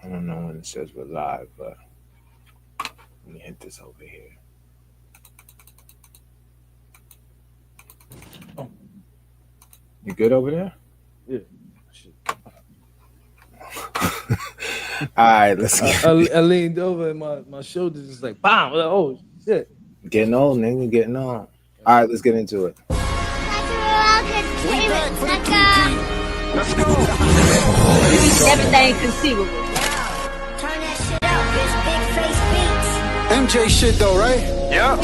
I don't know when it says we're live, but let me hit this over here. Oh. You good over there? Yeah. All right, let's get I leaned over and my shoulders just like, bam. Like, oh, shit. getting old, nigga, getting on. All right, let's get into it. Let's go. Everything conceivable. MJ shit though, right? Yeah.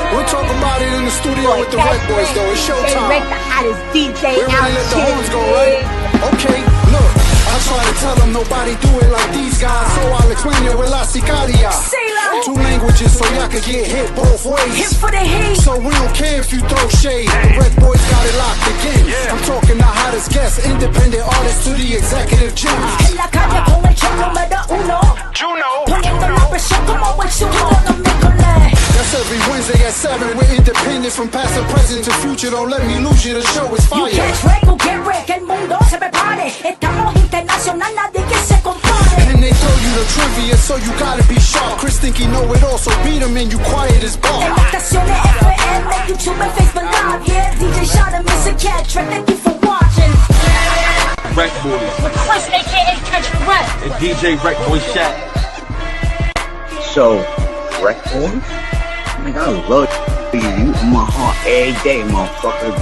We'll talk about it in the studio with the RecBoys though. It's showtime. The hottest DJ We out really let the here. horns go, right? Okay, look. I try to tell them nobody do it like these guys, so I'll explain it with La Sicaria. Two languages so y'all can get hit both ways. Hit for the heat. So we don't care if you throw shade. The RecBoys got it locked again. I'm talking the hottest guests, independent artists to the executive judge. En la calle con el show número uno. Poniendo la presión como el sumo de los miércoles. That's every Wednesday at 7. We're independent from past to present to future. Don't let me lose you. The show is fire. You catch wreck, get wreck, el mundo se prepare. Estamos internacional, nadie que se compare. And they throw you the trivia, so you gotta be sharp. Chris think he know it all, so beat him and you quiet as En ball. las estaciones FM, YouTube and Facebook Live. Yeah, DJ Shot and Mr. Catch, thank you for watching. RecBoys With Twist, aka Catch the Wreck. and DJ RecBoys Shaq. So, RecBoys? Nigga, I love you. You in my heart every day, motherfucker.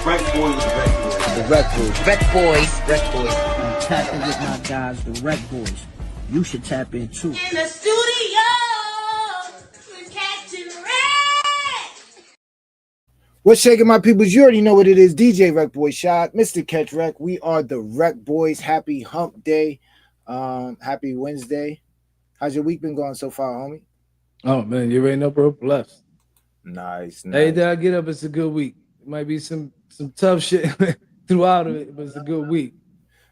RecBoys, The RecBoys. RecBoys. I'm tapping with my guys, the RecBoys. You should tap in too. In the studio, with Catch the Wreck. What's shaking, my peoples? You already know what it is. DJ RecBoy Shot, Mr. Catch Rec. We are the RecBoys. Happy Hump Day. Happy Wednesday. How's your week been going so far, homie? Oh, man, you already know, bro. Blessed. Nice. Every day I get up, it's a good week. It might be some tough shit throughout of it, but it's a good week.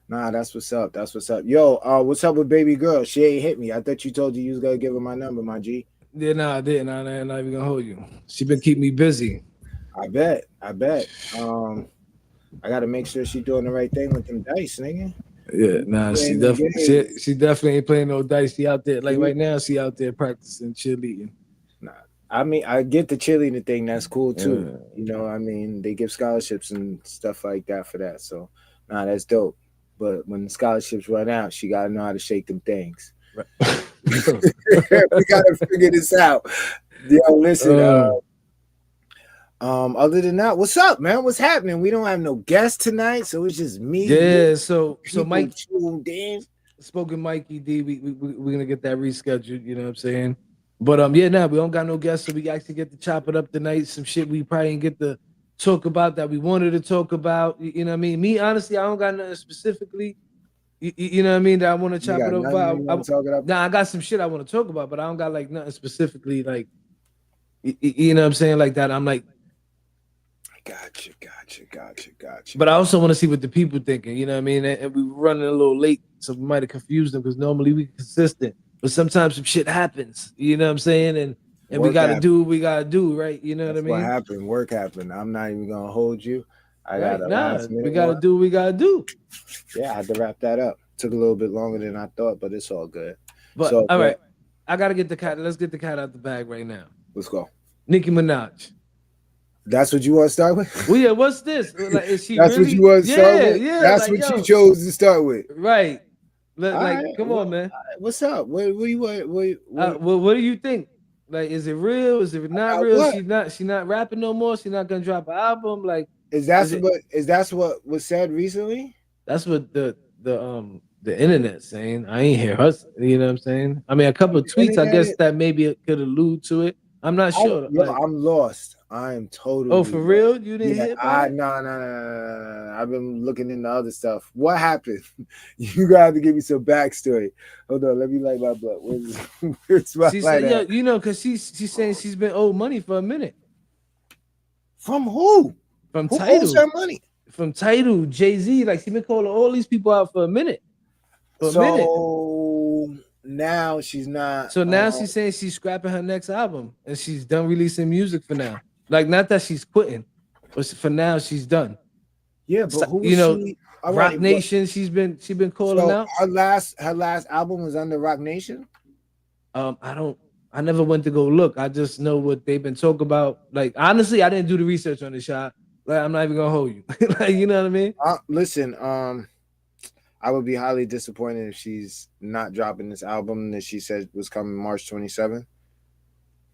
Nah, that's what's up. That's what's up. Yo, what's up with baby girl? She ain't hit me. I thought you told you was gonna give her my number, my G. Yeah, no, I didn't. I'm not even gonna hold you. She been keeping me busy. I bet. I gotta make sure she doing the right thing with them dice, nigga. Yeah, nah, she definitely ain't playing no dice. She out there, like right now, she out there practicing cheerleading. Nah, I mean, I get the cheerleading thing. That's cool too. You know, I mean, they give scholarships and stuff like that for that. So, nah, that's dope. But when the scholarships run out, she gotta know how to shake them things. Right. We gotta figure this out. Yo, listen. Other than that, what's up, man? What's happening? We don't have no guests tonight, so it's just me. Yeah, so Mike Dan. spoken Mikey D. We're gonna get that rescheduled, you know what I'm saying? But we don't got no guests, so we actually get to chop it up tonight. Some shit we probably didn't get to talk about that we wanted to talk about. You know what I mean? Me, honestly, I don't got nothing specifically. You know what I mean? That I want to chop it up about. Nah, I got some shit I want to talk about, but I don't got like nothing specifically like. You know what I'm saying? Like that. I'm like. Gotcha. But I also want to see what the people thinking, you know what I mean? And we were running a little late, so we might have confused them because normally we consistent. But sometimes some shit happens, you know what I'm saying? And we gotta do what we gotta do, right? You know what I mean? What happened? Work happened. I'm not even gonna hold you. We gotta do what we gotta do. Yeah, I had to wrap that up. Took a little bit longer than I thought, but it's all good. But all right, I gotta get the cat. Let's get the cat out the bag right now. Let's go. Nicki Minaj. That's what you want to start with? Well, yeah, what's this? Like, is she That's really? What you want to start with? Yeah, that's like, what you chose to start with. Right. Like, right, come on, man. What's up? What do you want? What do you think? Like, is it real? Is it not real? She not rapping no more. She's not gonna drop an album. Like, is that what was said recently? That's what the internet saying. I ain't hear her. You know what I'm saying? I mean, a couple of tweets. I guess that maybe it could allude to it. I'm not sure. I'm lost. I am totally. Oh, for real? You didn't hit? No. I've been looking into other stuff. What happened? You got to give me some backstory. Hold on, let me light my blood. Where's my light at? You know, because she's saying she's been owed money for a minute. From who? From who Tidal. Owes her money? From Tidal, Jay-Z. Like, she been calling all these people out for a minute. Now she's not. So now she's saying she's scrapping her next album and she's done releasing music for now. Like, not that she's quitting, but for now she's done. Yeah, but who was You know, she? All Rock right, Nation. She's been calling so out. her last album was under Rock Nation. I never went to go look. I just know what they've been talking about. Like honestly, I didn't do the research on the shot. Like I'm not even gonna hold you. Like you know what I mean? Listen, I would be highly disappointed if she's not dropping this album that she said was coming March 27th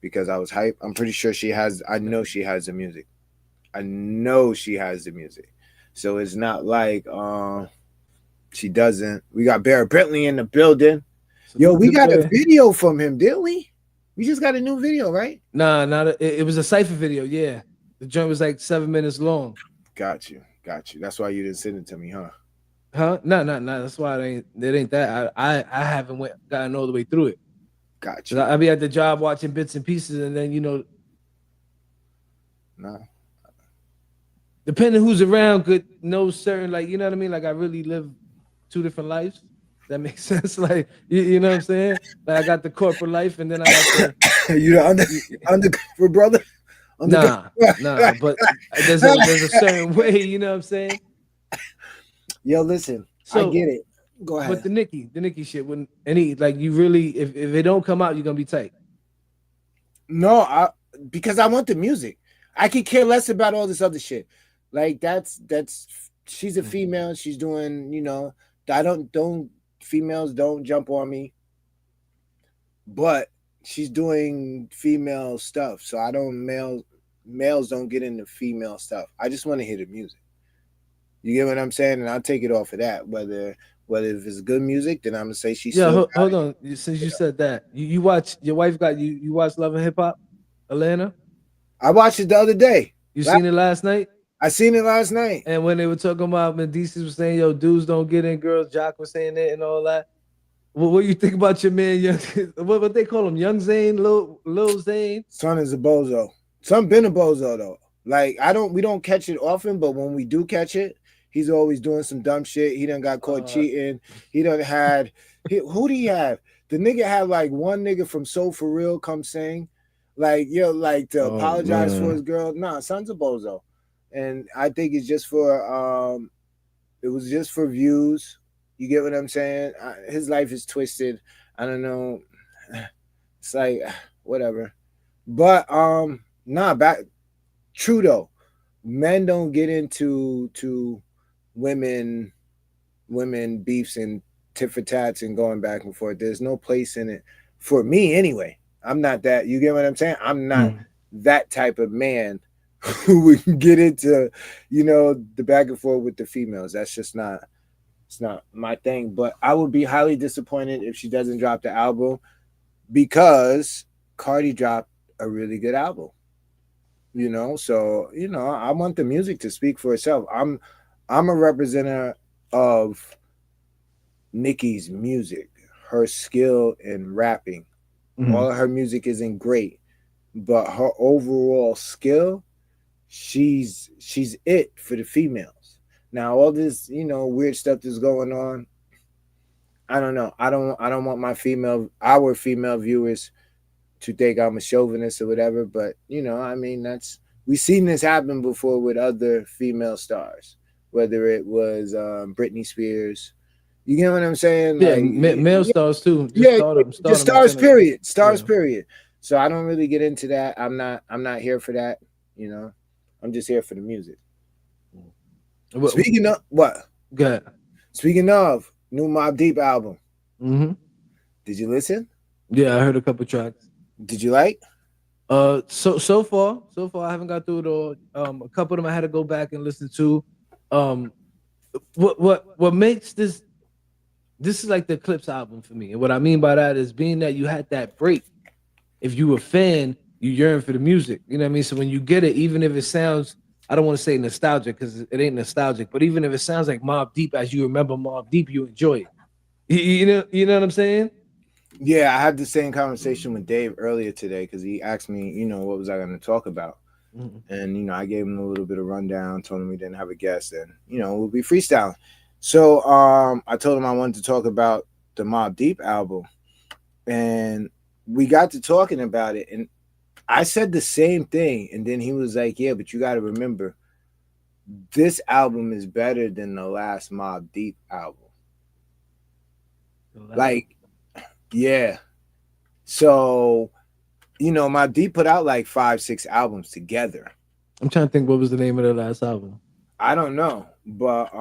because I was hyped. I'm pretty sure she has. I know she has the music. I know she has the music. So it's not like she doesn't. We got Barrett Bentley in the building. Yo, we got a video from him, didn't we? We just got a new video, right? Nah, not it was a cypher video. Yeah, the joint was like 7 minutes long. Got you. That's why you didn't send it to me, huh? Huh? No. That's why it ain't that. I haven't gotten all the way through it. Got you. I be at the job watching bits and pieces, and then Nah. Depending who's around, could know certain like you know what I mean. Like I really live 2 different lives. That makes sense. Like you know what I'm saying. Like I got the corporate life, and then I got the you the undercover brother. Nah. But there's a certain way. You know what I'm saying. Yo, listen. So, I get it. Go ahead. But the Nicki shit, when like you really, if it don't come out, you're gonna be tight. No, because I want the music. I could care less about all this other shit. Like that's she's a female. She's doing, females don't jump on me. But she's doing female stuff. So I don't males don't get into female stuff. I just want to hear the music. You get what I'm saying? And I'll take it off of that. Whether if it's good music, then I'm gonna say she's hold on. Since you said that, you watch your wife got you watch Love and Hip Hop, Atlanta? I watched it the other day. Seen it last night? I seen it last night. And when they were talking about when DC was saying, yo, dudes don't get in, girls, Jock was saying that and all that. What do you think about your man, young? What they call him, Young Zane, Lil Zane? Son is a bozo. Son been a bozo though. Like we don't catch it often, but when we do catch it, he's always doing some dumb shit. He done got caught cheating. He done had who do he have? The nigga had like one nigga from Soul For Real come sing, like to apologize for his girl. Nah, son's a bozo, and I think it's just for it was just for views. You get what I'm saying? His life is twisted. I don't know. It's like whatever. But back true though. Men don't get into women beefs and tit for tats and going back and forth. There's no place in it for me anyway. I'm not that. You get what I'm saying? I'm not that type of man who would get into the back and forth with the females. That's just not. It's not my thing. But I would be highly disappointed if she doesn't drop the album because Cardi dropped a really good album. So I want the music to speak for itself. I'm a representative of Nicki's music, her skill in rapping. All of her music isn't great, but her overall skill, she's it for the females. Now all this, weird stuff that's going on, I don't know. I don't want our female viewers to think I'm a chauvinist or whatever, but we've seen this happen before with other female stars, whether it was Britney Spears. You get what I'm saying? Yeah, like, male stars too. Just stars. Period. Stars. Period. So I don't really get into that. I'm not here for that. I'm just here for the music. Speaking of what? Good. Speaking of new Mobb Deep album. Did you listen? Yeah, I heard a couple tracks. Did you like? So far I haven't got through it all. A couple of them I had to go back and listen to. What makes this is like the Eclipse album for me. And what I mean by that is being that you had that break. If you a fan, you yearn for the music. You know what I mean? So when you get it, even if it sounds, I don't want to say nostalgic because it ain't nostalgic, but even if it sounds like Mobb Deep as you remember Mobb Deep, you enjoy it. You know what I'm saying? Yeah, I had the same conversation with Dave earlier today because he asked me, what was I going to talk about? And, I gave him a little bit of rundown, told him we didn't have a guest, and, we'll be freestyling. So I told him I wanted to talk about the Mobb Deep album, and we got to talking about it, and I said the same thing, and then he was like, yeah, but you got to remember, this album is better than the last Mobb Deep album. Like, yeah. So, Mobb Deep put out like 5-6 albums together. I'm trying to think what was the name of the last album. I don't know, but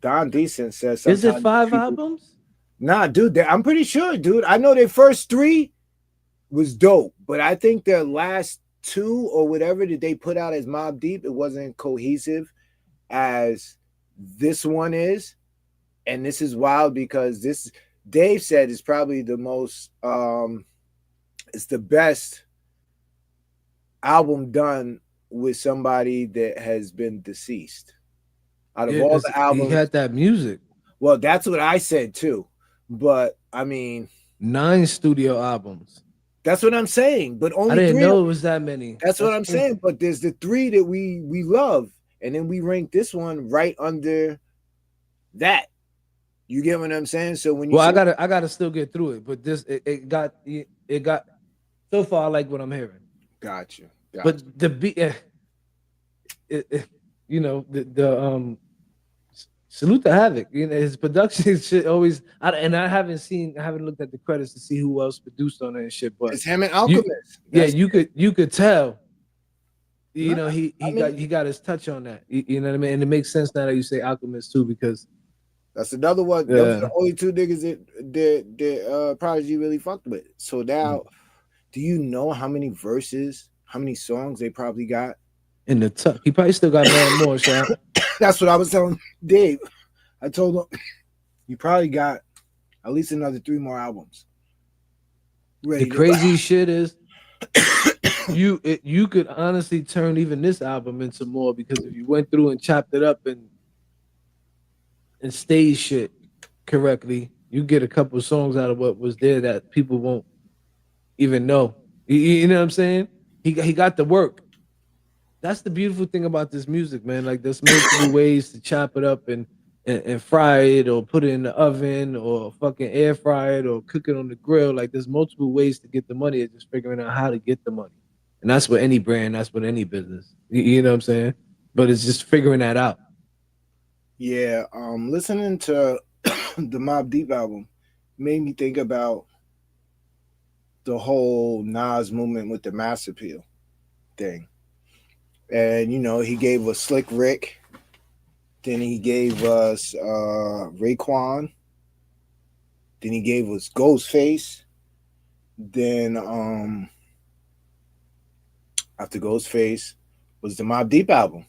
Don Decent says is it sometimes 5 albums? Nah, dude, I'm pretty sure, dude. I know their first 3 was dope, but I think their last 2 or whatever that they put out as Mobb Deep, it wasn't cohesive as this one is. And this is wild because this, Dave said, is probably the most it's the best album done with somebody that has been deceased. Out of all the albums, he had that music. Well, that's what I said too. But I mean, 9 studio albums. That's what I'm saying. But only I didn't 3 know it was that many. That's what I'm saying. But there's the 3 that we love, and then we rank this one right under that. You get what I'm saying? So when you I gotta still get through it, but this it got so far I like what I'm hearing. Gotcha. But the beat, the salute to Havoc. His production shit always. I haven't looked at the credits to see who else produced on it and shit. But it's him and Alchemist. You could tell. He got his touch on that. You know what I mean? And it makes sense now that you say Alchemist too, because that's another one. Yeah. Those are the only 2 niggas that Prodigy really fucked with. So now, do you know how many verses, how many songs they probably got? In the tuck. He probably still got more, Sean. That's what I was telling Dave. I told him you probably got at least another 3 more albums. The crazy shit is you could honestly turn even this album into more, because if you went through and chopped it up and staged shit correctly, you get a couple of songs out of what was there that people won't even know. You know what I'm saying? He got the work. That's the beautiful thing about this music, man. Like, there's multiple ways to chop it up and fry it, or put it in the oven, or fucking air fry it, or cook it on the grill. Like, there's multiple ways to get the money. It's just figuring out how to get the money. And that's what any brand, that's what any business. You know what I'm saying? But it's just figuring that out. Yeah, listening to the Mobb Deep album made me think about the whole Nas movement with the mass appeal thing. And, he gave us Slick Rick. Then he gave us Raekwon. Then he gave us Ghostface. Then after Ghostface was the Mobb Deep album.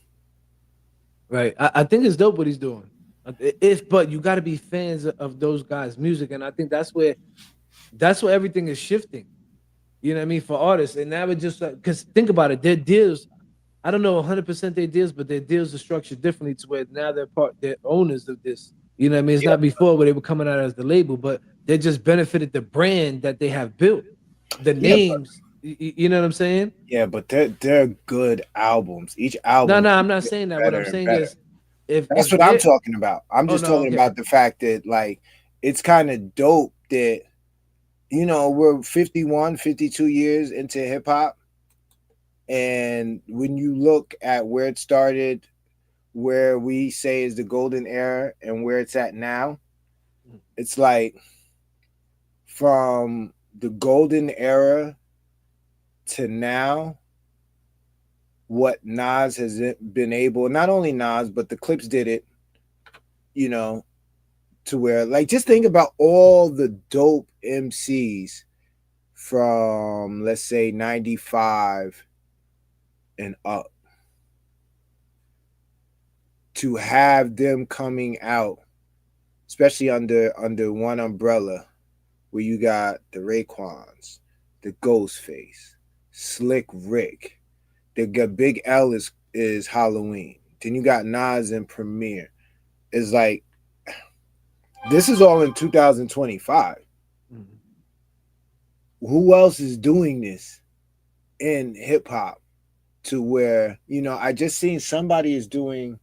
Right. I think it's dope what he's doing. But you got to be fans of those guys' music. And I think that's where everything is shifting. You know what I mean? For artists. And now it just, because think about it, their deals, I don't know 100% their deals, but their deals are structured differently to where now they're owners of this. You know what I mean? It's not before where they were coming out as the label, but they just benefited the brand that they have built. The names, you know what I'm saying? Yeah, but they're good albums. Each album. No, I'm not saying that. What I'm saying is, that's what I'm talking about. I'm just talking about the fact that, like, it's kind of dope that, we're 51, 52 years into hip hop. And when you look at where it started, where we say is the golden era and where it's at now, it's like from the golden era to now, what Nas has been able, not only Nas, but the Clips did it, to where, like, just think about all the dope MCs from, let's say, 95 and up, to have them coming out, especially under one umbrella, where you got the Raekwons, the Ghostface, Slick Rick, the Big L is Halloween. Then you got Nas and Premier. It's like, this is all in 2025. Mm-hmm. Who else is doing this in hip hop? To where, I just seen somebody is doing,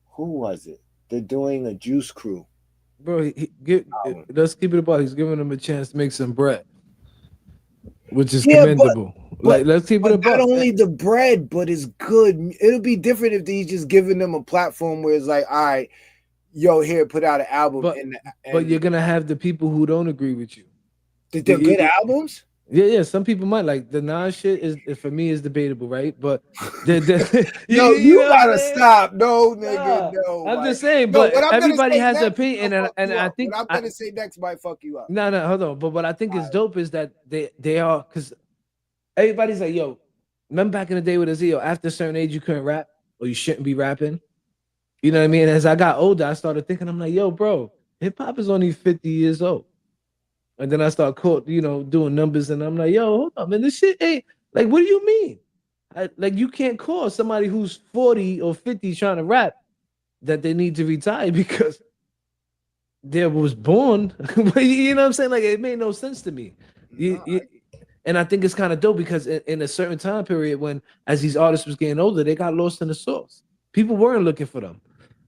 who was it? They're doing a Juice Crew. Bro, let's keep it about. He's giving them a chance to make some bread, which is commendable. Like, let's keep it a not buck. only the bread, but it's good. It'll be different if he's just giving them a platform where it's like, all right, yo, here, put out an album. But you're gonna have the people who don't agree with you. They're good albums. Yeah. Some people might like the Nas shit. Is for me is debatable, right? But no, you gotta stop. No, nigga, nah, no. I'm just saying. But everybody has an opinion, and I think what I'm gonna say next might fuck you up. No, hold on. But what I think is dope is that they are, because everybody's like, yo, remember back in the day with Azio, after a certain age you couldn't rap or you shouldn't be rapping. You know what I mean? As I got older, I started thinking, I'm like, yo, bro, hip hop is only 50 years old. And then I start doing numbers, and I'm like, yo, hold on, man, this shit ain't like, what do you mean? Like, you can't call somebody who's 40 or 50 trying to rap that they need to retire because they was born. You know what I'm saying? Like, it made no sense to me. And I think it's kind of dope because in a certain time period, when as these artists was getting older, they got lost in the sauce. People weren't looking for them.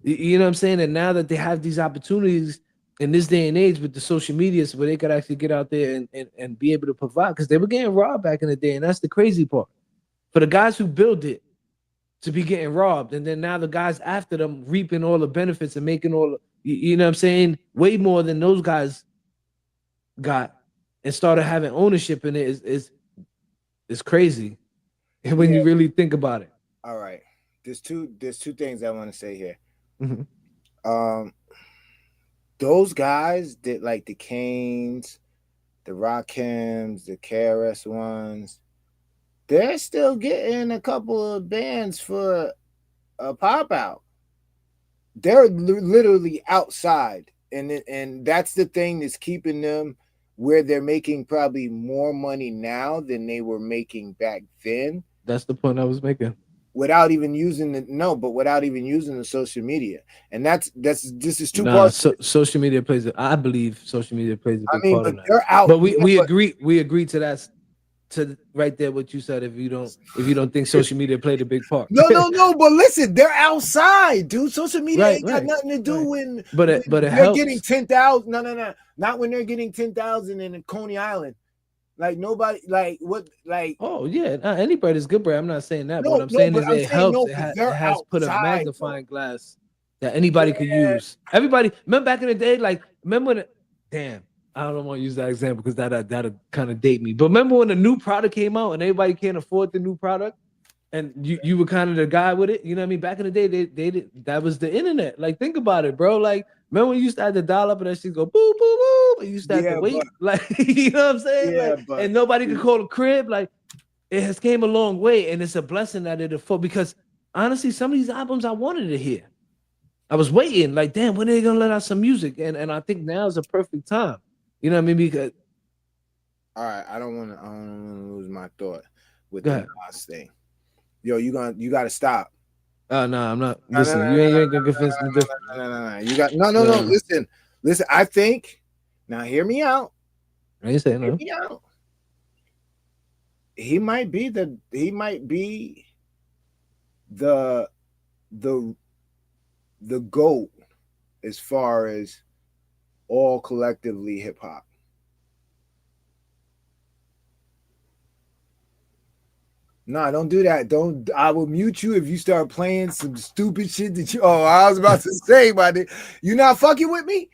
You know what I'm saying? And now that they have these opportunities in this day and age with the social medias where they could actually get out there and be able to provide, because they were getting robbed back in the day. And that's the crazy part. For the guys who built it to be getting robbed, and then now the guys after them reaping all the benefits and making all, you know what I'm saying, way more than those guys got and started having ownership in it is crazy when you really think about it. All right. There's two things I want to say here. Mm-hmm. Those guys that like the Canes, the Rakims, the KRS ones, they're still getting a couple of bands for a pop out. They're literally outside, and that's the thing that's keeping them where they're making probably more money now than they were making back then. That's the point I was making. Without even using the social media, and this is two parts. Social media plays. I believe social media plays a big part of that. They're out. But we agree to that. To right there, what you said. If you don't think social media played a big part. No. But listen, they're outside, dude. Social media ain't got nothing to do when. But they're helps. getting 10,000. No. Not when they're getting 10,000 in Coney Island. Like nobody, like what, like. Oh yeah, anybody is good, bro. I'm not saying that. But what I'm saying is it helps. It has put a magnifying glass that anybody could use. Everybody, remember back in the day, like remember when? Damn, I don't want to use that example because that'll kind of date me. But remember when the new product came out and everybody can't afford the new product, and you were kind of the guy with it. You know what I mean? Back in the day, they did, that was the internet. Like think about it, bro. Like remember when you used to have to dial up and that shit go boop boop boop, and you used to have to wait, like you know what I'm saying? Yeah, like, and nobody could call a crib. Like it has came a long way, and it's a blessing that it afford. Because honestly, some of these albums I wanted to hear. I was waiting, like, damn, when are they gonna let out some music? And I think now is a perfect time. You know what I mean? Because all right, I don't want to lose my thought with the last thing. Yo, you gotta stop. No, I'm not. Listen, you ain't gonna convince me different. No. You got no. Listen. I think now. Hear me out. I ain't saying no. Hear me out. He might be the GOAT as far as all collectively hip hop. No, don't do that. Don't. I will mute you if you start playing some stupid shit that you. Oh, I was about to say, my nigga, you not fucking with me?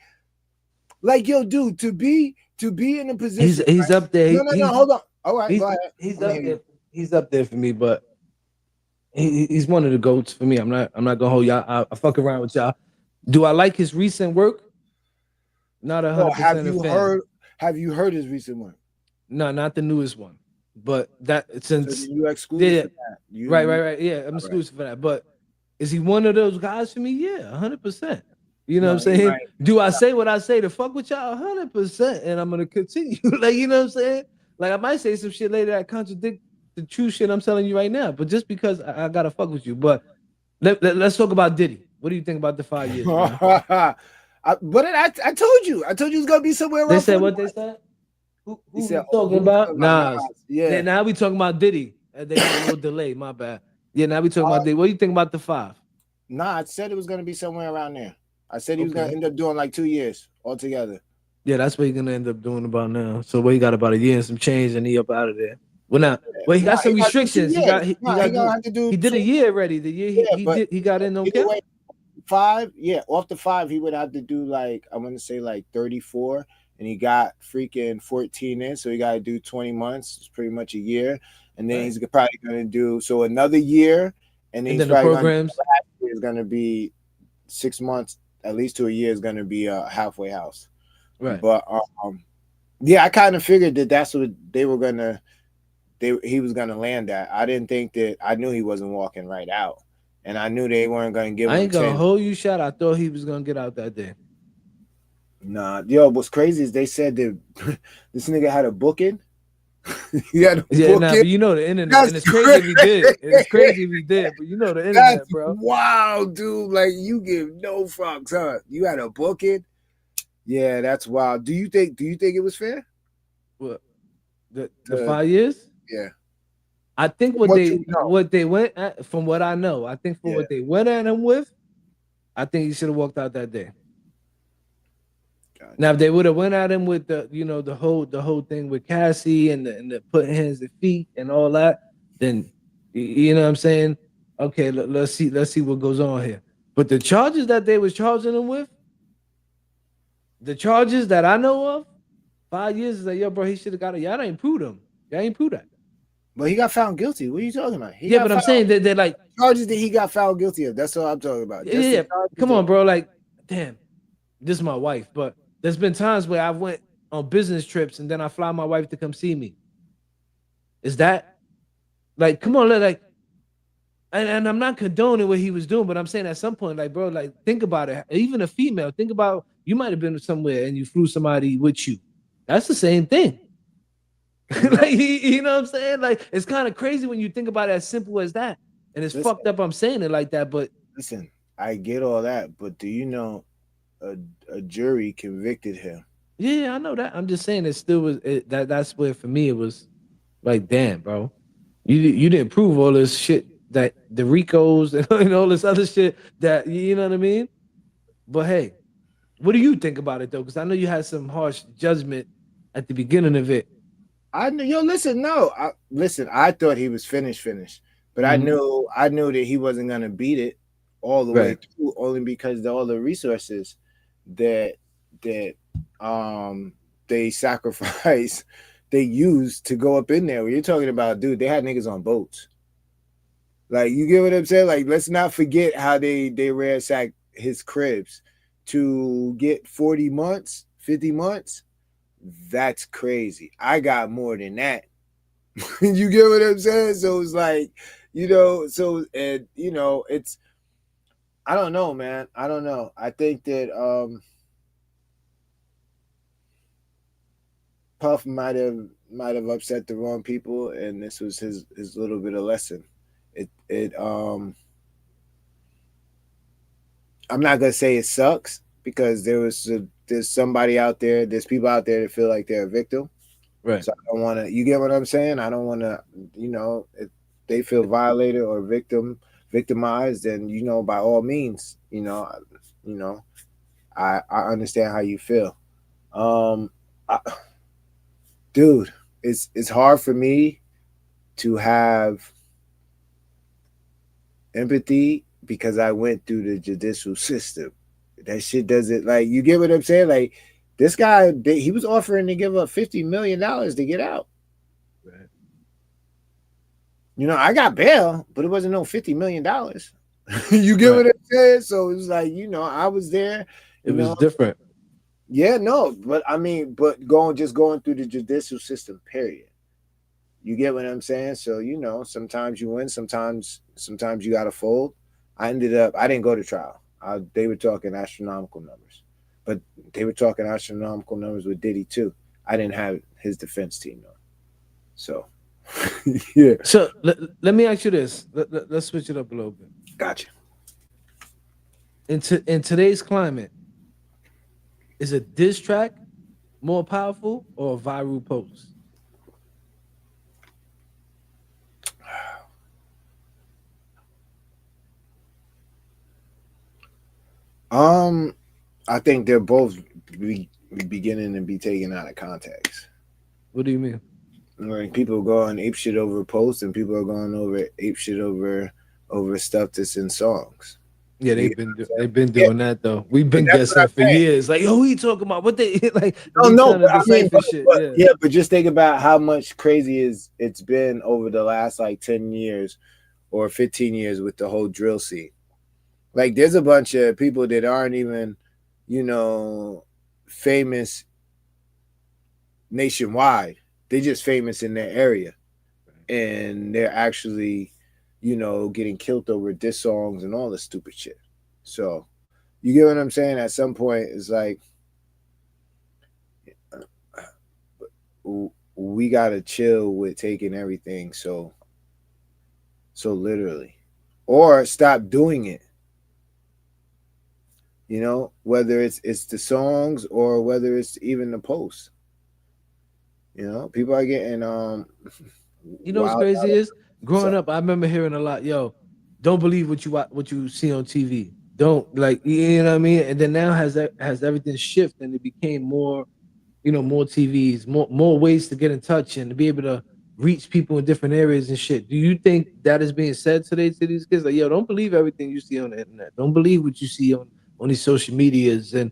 Like, yo, dude, to be in a position. He's up there. No. Hold on. All right, he's up there. He's up there for me, but he's one of the GOATs for me. I'm not gonna hold y'all. I fuck around with y'all. Do I like his recent work? Not 100%. Have you heard his recent work? No, not the newest one. But that since you exclusive, right. Yeah, I'm exclusive for that. But is he one of those guys for me? Yeah, 100%. You know what I'm saying? Right. Do I say what I say to fuck with y'all? 100%, and I'm gonna continue. Like, you know what I'm saying? Like I might say some shit later that contradict the true shit I'm telling you right now. But just because I gotta fuck with you. But let's talk about Diddy. What do you think about the 5 years? But I told you it was gonna be somewhere around. They said what they said. Who said, talking about? Nah, yeah. Now we talking about Diddy. They got a little delay. My bad. Yeah, now we talking about Diddy. What do you think about the 5? Nah, I said it was gonna be somewhere around there. I said he was gonna end up doing like 2 years altogether. Yeah, that's what he's gonna end up doing about now. So what he got about a year and some change, and he up out of there. Well, now, well, he got some He got to do 2 restrictions. He years. got he Nah, got he to gonna do. have to do He did 2 a year already. The year Yeah, but he got in. Don't either count. way, 5, yeah, off the 5, he would have to do like I want to say like 34, and he got freaking 14 in, so he got to do 20 months. It's pretty much a year, and then Right. he's probably gonna do so another year, and then And he's then the probably gonna programs. is gonna be 6 months, at least to a year is gonna be a halfway house. Right. But yeah, I kind of figured that that's what they were gonna. He was gonna land at. I didn't think that. I knew he wasn't walking right out, and I knew they weren't gonna give I him ain't gonna 10. hold you shot. I thought he was gonna get out that day. Nah, yo, what's crazy is they said that this nigga had a booking. He had a Yeah, nah, booking. but you know the internet, That's and it's crazy if he did. It's crazy if he did, but you know the internet, That's bro. wild, dude. Like you give no fucks, huh? You had a booking. Yeah, that's wild. Do you think it was fair? What the 5 years? Yeah. I think What you know? what they went at, from what I know, I think for Yeah. what they went at him with, I think he should have walked out that day. Gotcha. Now, if they would have went at him with the, the whole thing with Cassie and the putting hands and feet and all that, then you know what I'm saying? Okay, let's see what goes on here. But the charges that they was charging him with, the charges that I know of, 5 years is like, yo, bro, he should have got it. Y'all ain't proved him. Y'all ain't proved that. But he got found guilty. What are you talking about? He Yeah, got but I'm found saying that they're like, charges that he got found guilty of. That's what I'm talking about. Just the yeah, charges come that- on, bro. Like, damn, this is my wife. But there's been times where I went on business trips and then I fly my wife to come see me. Is that like, come on, like, and I'm not condoning what he was doing, but I'm saying at some point, like, bro, like, think about it. Even a female, think about you might have been somewhere and you flew somebody with you. That's the same thing. Like, you know what I'm saying? Like, it's kind of crazy when you think about it as simple as that. And it's Listen. fucked up. I'm saying it like that, but Listen, I get all that, but do you know a jury convicted him? yeah, I know that. I'm just saying it still was that's where for me it was like, damn, bro, you didn't prove all this shit that the Ricos and all this other shit that you know what I mean. But hey, what do you think about it though? Because I know you had some harsh judgment at the beginning of it. I knew. Yo, listen, no, listen. I thought he was finished, but I knew that he wasn't gonna beat it all the way Right. through, only because all the resources that they sacrifice, they used to go up in there. When you're talking about, dude, they had niggas on boats. Like, you get what I'm saying? Like, let's not forget how they ransacked his cribs to get 40 months, 50 months. That's crazy. I got more than that. You get what I'm saying? So it's like, it's I don't know, man. I don't know. I think that Puff might have upset the wrong people, and this was his little bit of lesson. I'm not gonna say it sucks, because there's somebody out there, there's people out there that feel like they're a victim. Right. So I don't want to. You get what I'm saying? I don't want to. If they feel violated or victimized, then by all means, I understand how you feel. Dude, it's hard for me to have empathy because I went through the judicial system. That shit doesn't, like, you get what I'm saying? Like, this guy, he was offering to give up $50 million to get out. Right. I got bail, but it wasn't no $50 million. You get what I'm saying? So it was like, I was there. It was different. Yeah, no, but I mean, just going through the judicial system, period. You get what I'm saying? So, sometimes you win, sometimes you got to fold. I didn't go to trial. They were talking astronomical numbers, but they were talking astronomical numbers with Diddy too. I didn't have his defense team though. So, yeah. So let me ask you this. Let's switch it up a little bit. Gotcha. In today's climate, is a diss track more powerful or a viral post? I think they're both beginning to be taken out of context. What do you mean? Like people go on ape shit over posts, and people are going over ape shit over stuff that's in songs. Yeah, You, they've been yeah, doing that though. We've and been that's what guessing I'm for saying. years. Like, yo, who you talking about? What they like? No, We no, trying to but I mean, decipher shit. but Yeah. yeah, but just think about how much crazy it's been over the last like 10 years or 15 years with the whole drill scene. Like, there's a bunch of people that aren't even, you know, famous nationwide. They're just famous in their area, and they're actually, getting killed over diss songs and all this stupid shit. So you get what I'm saying? At some point, it's like we gotta chill with taking everything so literally, or stop doing it. Whether it's the songs or whether it's even the posts. People are getting You know what's wild crazy out. is growing So up. I remember hearing a lot. Yo, don't believe what you see on TV. Don't like you know what I mean. And then now has everything shifted and it became more more TVs, more ways to get in touch and to be able to reach people in different areas and shit. Do you think that is being said today to these kids? Like, yo, don't believe everything you see on the internet. Don't believe what you see on these social medias. And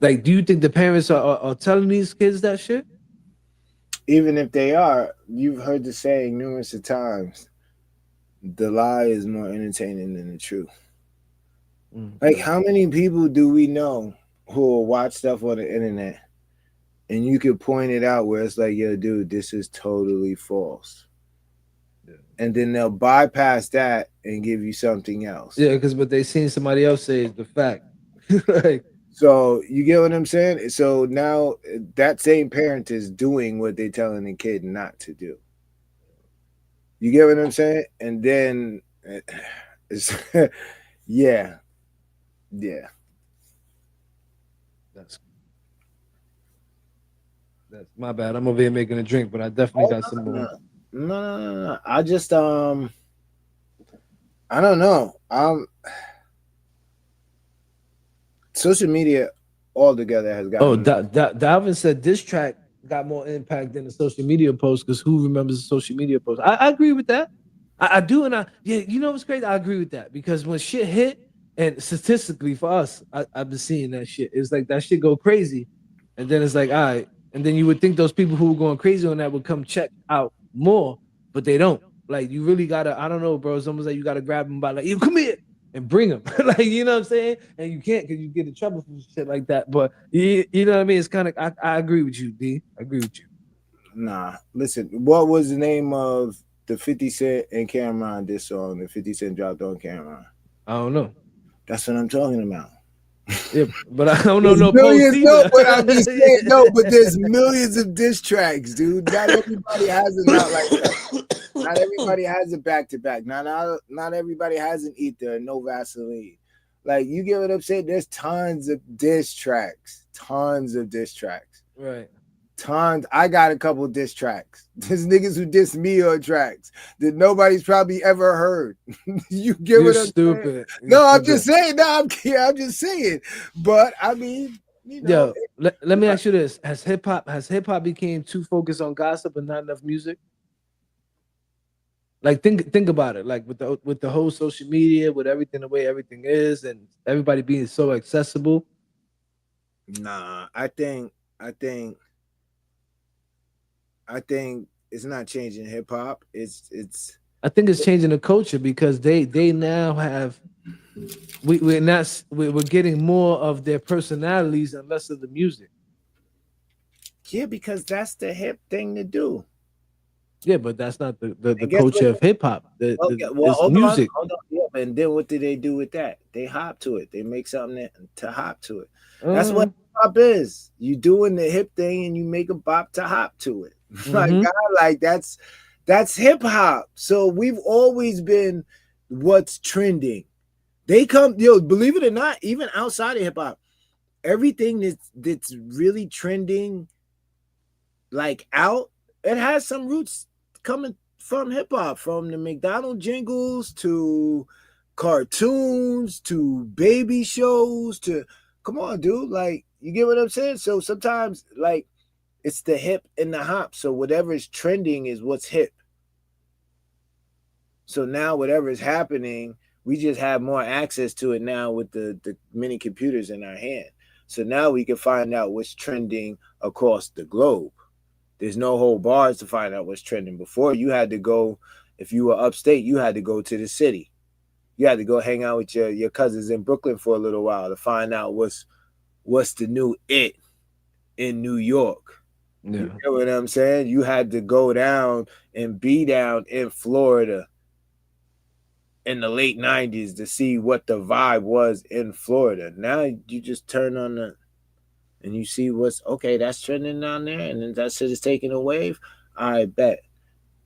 like, do you think the parents are telling these kids that shit? even if they are, you've heard the saying numerous of times: the lie is more entertaining than the truth. Mm. Like, how many people do we know who will watch stuff on the internet and you could point it out where it's like, yo, dude, this is totally false. Yeah. And then they'll bypass that and give you something else. Yeah, because what they seen somebody else say is the fact. Like, So you get what I'm saying? So now that same parent is doing what they're telling the kid not to do. You get what I'm saying? And then it's yeah, yeah. that's that's my bad. I'm over here making a drink, but I definitely Oh, got some no, more. no, no, no, no. I just I don't know. Social media altogether has Oh, gotten Dalvin said this track got more impact than the social media post because who remembers the social media post? I agree with that. I do, and yeah, you know what's crazy? I agree with that because when shit hit, and statistically for us, I've been seeing that shit. It's like that shit go crazy, and then it's like, all right, and then you would think those people who were going crazy on that would come check out more, but they don't. Like you really gotta, I don't know, bro. It's almost like you gotta grab them by like, you come here and bring them. Like, you know what I'm saying? And you can't because you get in trouble for shit like that. But you know what I mean? It's kind of, I agree with you, D. I agree with you. nah. Listen, what was the name of the 50 Cent and Cameron this song? The 50 Cent dropped on Cameron. I don't know. That's what I'm talking about. Yeah, but I don't know There's no post millions, no, either. but I'm just saying, no, but there's millions of diss tracks, dude. Not everybody has it out like that. Not everybody has it back to back. Not everybody has an ether, no Vaseline. Like, you get what I'm saying? There's tons of diss tracks. Tons of diss tracks. Right. Tons. I got a couple diss tracks. There's niggas who diss me on tracks that nobody's probably ever heard. You get You're what I'm saying? stupid. You're No, I'm stupid. just saying. No, I'm just saying. But I mean, Yo, let me ask you this: Has hip hop became too focused on gossip and not enough music? Like think about it. Like with the whole social media, with everything the way everything is, and everybody being so accessible. nah, I think it's not changing hip hop. It's I think it's changing the culture because they now have we're getting more of their personalities and less of the music. yeah, because that's the hip thing to do. Yeah, but that's not the And guess what? culture of hip hop. Okay, well, It's music. hold on. Yeah, and then what do they do with that? They hop to it. They make something to hop to it. That's what Uh, hip hop is. You doing the hip thing and you make a bop to hop to it. Like, mm-hmm. God, like that's hip hop. So we've always been what's trending. They come, believe it or not, even outside of hip hop, everything that's really trending, like out, it has some roots coming from hip hop, from the McDonald's jingles to cartoons to baby shows to, come on, dude, like, you get what I'm saying? So sometimes, like, It's the hip and the hop. So whatever is trending is what's hip. So now whatever is happening, we just have more access to it now with the many computers in our hand. So now we can find out what's trending across the globe. There's no whole bars to find out what's trending. Before you had to go, if you were upstate, you had to go to the city. You had to go hang out with your cousins in Brooklyn for a little while to find out what's the new it in New York. Yeah. You know what I'm saying? You had to go down and be down in Florida in the late 90s to see what the vibe was in Florida. Now you just turn on the and you see what's okay, that's trending down there, and then that shit is taking a wave. I bet.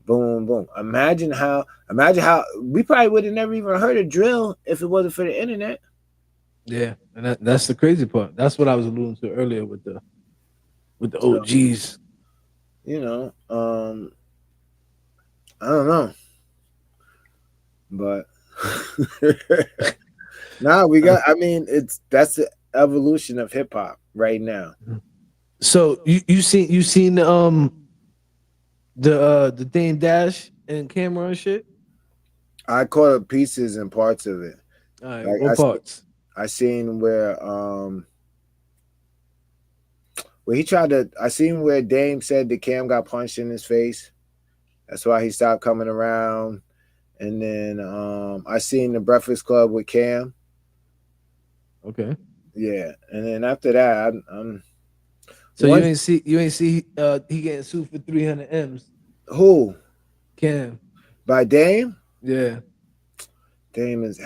Boom, boom. Imagine how we probably would have never even heard of drill if it wasn't for the internet. Yeah, and that's the crazy part. That's what I was alluding to earlier with the So, OGs. you know, I don't know. But now we got I mean, that's the evolution of hip hop right now. So you seen the Dame Dash and camera and shit? I caught up pieces and parts of it. All right, Like what parts? I seen where he tried to I seen where Dame said the Cam got punched in his face. That's why he stopped coming around. And then I seen the Breakfast Club with Cam. Okay. Yeah. And then after that, I'm So One- you ain't see he getting sued for 300 M's. who? Cam. By Dame? Yeah. Dame is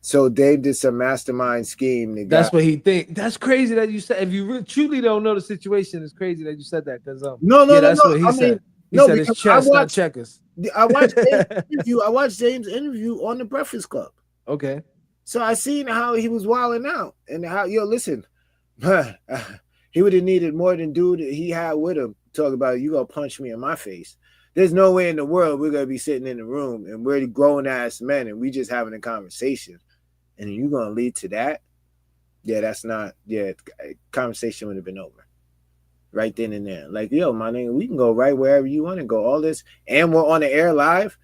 so Dame did some mastermind scheme. That's what he think. That's crazy that you said. If you truly don't know the situation, it's crazy that you said that because no, that's no. what he I said. mean, He no, said it's because chess, not checkers. I watched Dame's interview. I watched Dame's interview on the Breakfast Club. Okay. So I seen how he was wilding out and how listen, he would have needed more than dude he had with him. Talk about you gonna punch me in my face. There's no way in the world we're gonna be sitting in the room and we're grown ass men and we just having a conversation, and you gonna lead to that? Yeah, that's not. Yeah, conversation would have been over right then and there. Like, yo, my nigga, we can go right wherever you want to go. All this, and we're on the air live.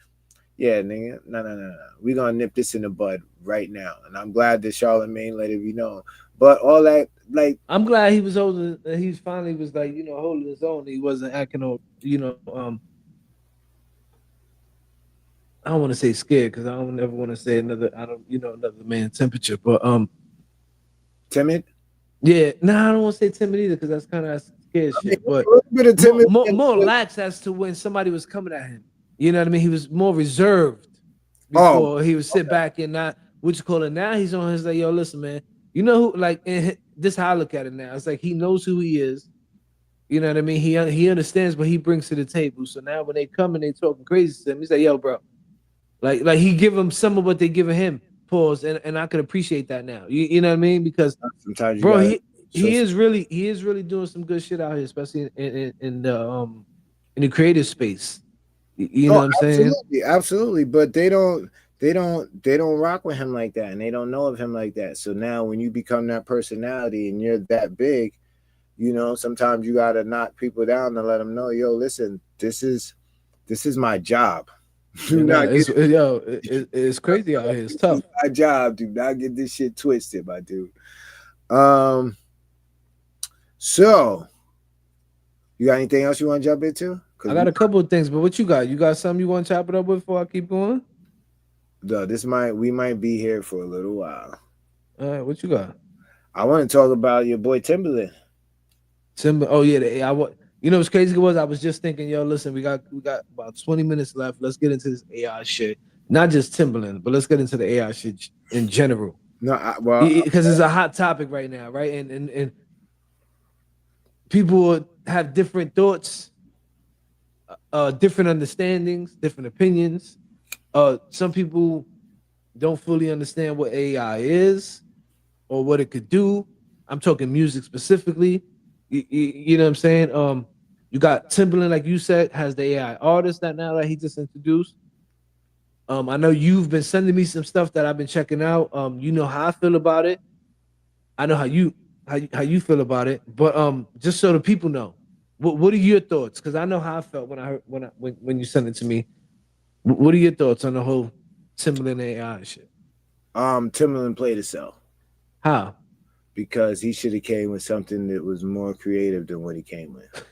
Yeah, nigga, no. We gonna nip this in the bud right now, and I'm glad that Charlamagne let it be known. But all that, like, I'm glad he was holding. He finally was like, holding his own. He wasn't acting all, I don't want to say scared because I don't ever want to say another. I don't, another man's temperature. But timid. yeah, no, I don't want to say timid either because that's kind of scared shit. But a little bit of timid, more lax as to when somebody was coming at him. You know what I mean? He was more reserved before he would sit back and not. What you call it? Now he's on his like, yo, listen, man. You know who? Like, this how I look at it now. It's like he knows who he is. You know what I mean? He understands what he brings to the table. So now when they come and they talking crazy to him, he's like, yo, bro. Like he give them some of what they giving him. Pause, and I could appreciate that now. You know what I mean? Because sometimes, bro, he is really doing some good shit out here, especially in the creative space. You know what I'm saying? Absolutely. But they don't rock with him like that, and they don't know of him like that. So now when you become that personality and you're that big, sometimes you gotta knock people down to let them know, yo, listen, this is my job. It's crazy out here. It's tough. My job. Do not get this shit twisted, my dude. So you got anything else you want to jump into? I got a couple of things, but what you got? You got something you want to chop it up with before I keep going? No, we might be here for a little while. All right, what you got? I want to talk about your boy Timberland. Oh yeah, what's crazy was I was just thinking, yo, listen, we got about 20 minutes left. Let's get into this AI shit. Not just Timberland, but let's get into the AI shit in general. No, because it's a hot topic right now, right? And people have different thoughts, different understandings, different opinions. Some people don't fully understand what AI is or what it could do. I'm talking music specifically. You know what I'm saying? You got Timberland, like you said, has the AI artist that he just introduced. I know you've been sending me some stuff that I've been checking out. You know how I feel about it. I know how you feel about it. But just so the people know, What are your thoughts? Because I know how I felt when I heard when you sent it to me. What are your thoughts on the whole Timbaland AI shit? Timberland played himself How? because he should have came with something that was more creative than what he came with.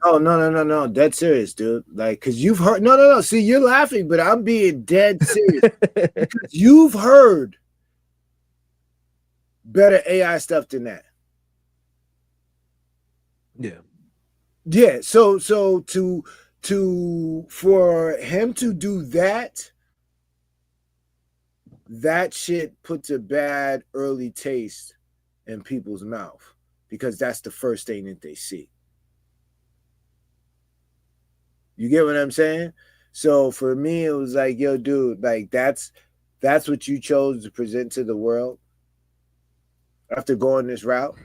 Oh no! Dead serious, dude. Like, cause you've heard. No. See, you're laughing, but I'm being dead serious because you've heard better AI stuff than that. Yeah. Yeah. So for him to do that, that shit puts a bad early taste in people's mouth because that's the first thing that they see. You get what I'm saying? So for me, it was like, yo, dude, like that's what you chose to present to the world after going this route.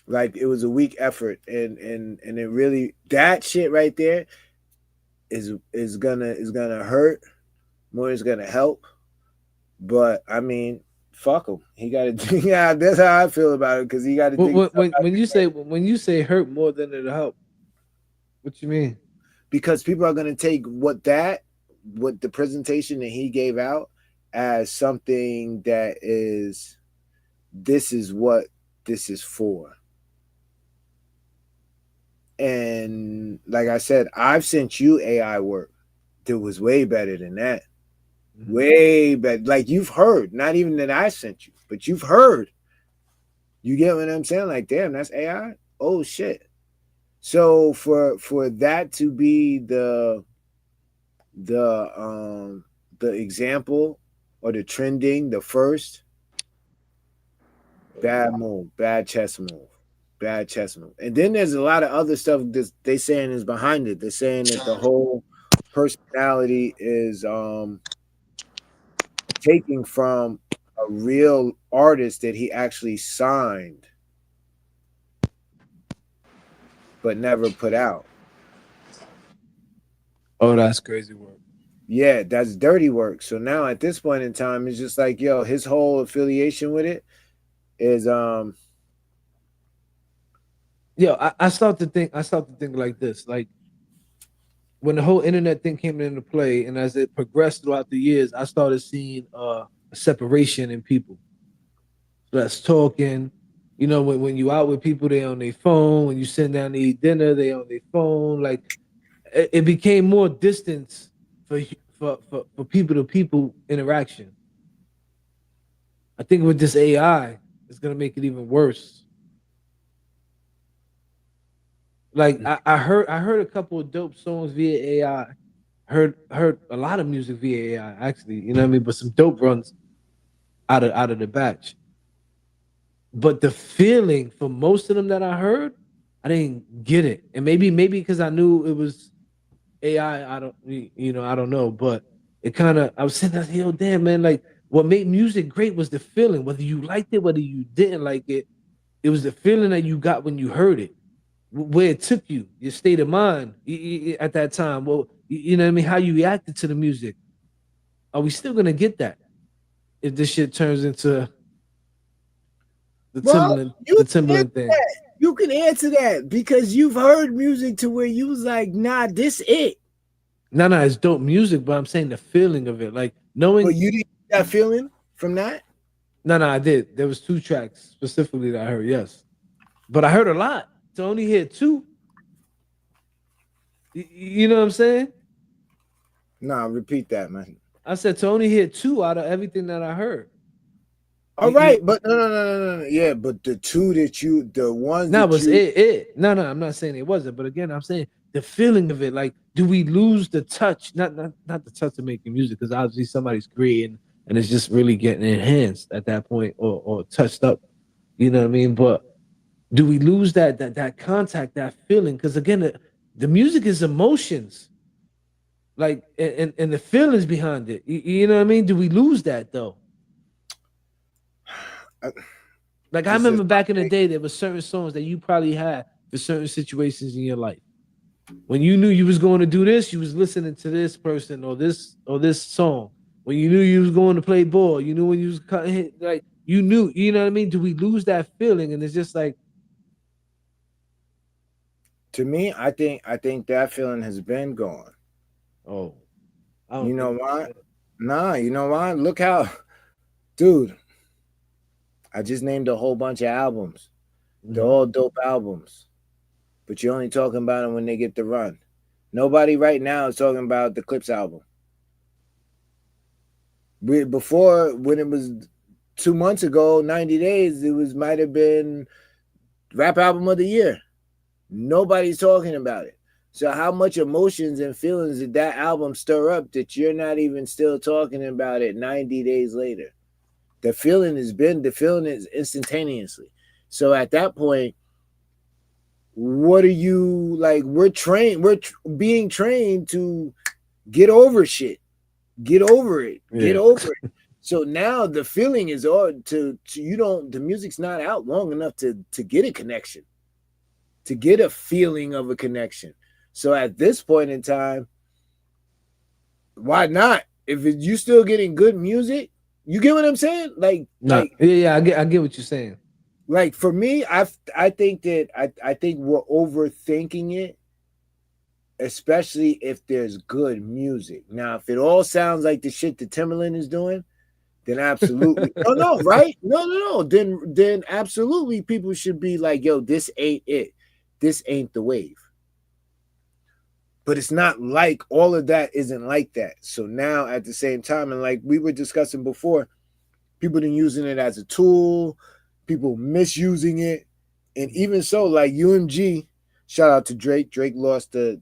Like it was a weak effort, and it really, that shit right there is gonna hurt more. Is gonna help, but I mean, fuck him. He got to. Yeah, that's how I feel about it because he got to think. When you say hurt more than it'll help, what you mean? Because people are gonna take what the presentation that he gave out as something that is, this is what this is for. And like I said, I've sent you AI work that was way better than that. Mm-hmm. Way better. Like you've heard, not even that I sent you, but you've heard. You get what I'm saying? Like, damn, that's AI? Oh shit. So for that to be the example or the trending, the first, bad move, bad chess move. Bad chess move. And then there's a lot of other stuff that they saying is behind it. They're saying that the whole personality is taking from a real artist that he actually signed but never put out. Oh, that's crazy work. Yeah, that's dirty work. So now at this point in time, it's just like, yo, his whole affiliation with it is I start to think like this. Like when the whole internet thing came into play, and as it progressed throughout the years, I started seeing a separation in people. Less talking. You know, when you out with people, they on their phone. When you sit down to eat dinner, they on their phone. Like it became more distance for people to people interaction. I think with this AI, it's gonna make it even worse. Like I heard a couple of dope songs via AI. Heard a lot of music via AI, actually, you know what I mean? But some dope runs out of the batch. But the feeling for most of them that I heard, I didn't get it. And maybe because I knew it was AI, I don't know. But it kind of, I was sitting there, yo, damn, man, like what made music great was the feeling. Whether you liked it, whether you didn't like it, it was the feeling that you got when you heard it. Where it took you, your state of mind at that time. Well, you know what I mean? How you reacted to the music. Are we still gonna get that if this shit turns into the Timberland thing? You can answer that because you've heard music to where you was like, nah, this it. No, it's dope music, but I'm saying the feeling of it, like knowing. But you didn't get that feeling from that? No, I did. There was 2 tracks specifically that I heard, yes, but I heard a lot. To only hear 2, you know what I'm saying? Nah, repeat that, man. I said to only hear 2 out of everything that I heard. All right, but no. Yeah, but the 2 that the ones that was it. No, I'm not saying it wasn't, but again, I'm saying the feeling of it. Like, do we lose the touch? Not the touch of making music, because obviously somebody's creating and it's just really getting enhanced at that point or touched up. You know what I mean? But do we lose that contact, that feeling? Because again, the music is emotions, like and the feelings behind it. You know what I mean? Do we lose that though? Like I remember back in the day, there were certain songs that you probably had for certain situations in your life. When you knew you was going to do this, you was listening to this person or this song. When you knew you was going to play ball, you knew when you was cutting hit, like you knew, you know what I mean? Do we lose that feeling? And it's just like To me, I think that feeling has been gone. Oh, I You don't know think why? so. Nah, you know why? Look how, dude. I just named a whole bunch of albums. They're Mhm. all dope albums, but you're only talking about them when they get the run. Nobody right now is talking about the Clips album. Before, when it was 2 months ago, 90 days, it was might have been rap album of the year. Nobody's talking about it. So how much emotions and feelings did that album stir up that you're not even still talking about it 90 days later? The feeling is instantaneously. So at that point, what are you like? Being trained to get over shit, get over it, get Yeah. over it. So now the feeling is all to you don't the music's not out long enough to get a connection, to get a feeling of a connection. So at this point in time, why not? If you still getting good music, you get what I'm saying? Like Nah, like yeah, I get what you're saying. like for me, I think we're overthinking it, especially if there's good music. Now, if it all sounds like the shit that Timberland is doing, then absolutely. No, no, right? No, no, no. Then absolutely people should be like, yo, this ain't it. This ain't the wave. But it's not like all of that isn't like that. So now at the same time, and like we were discussing before, people been using it as a tool, people misusing it. And even so, like UMG, shout out to Drake. Drake lost the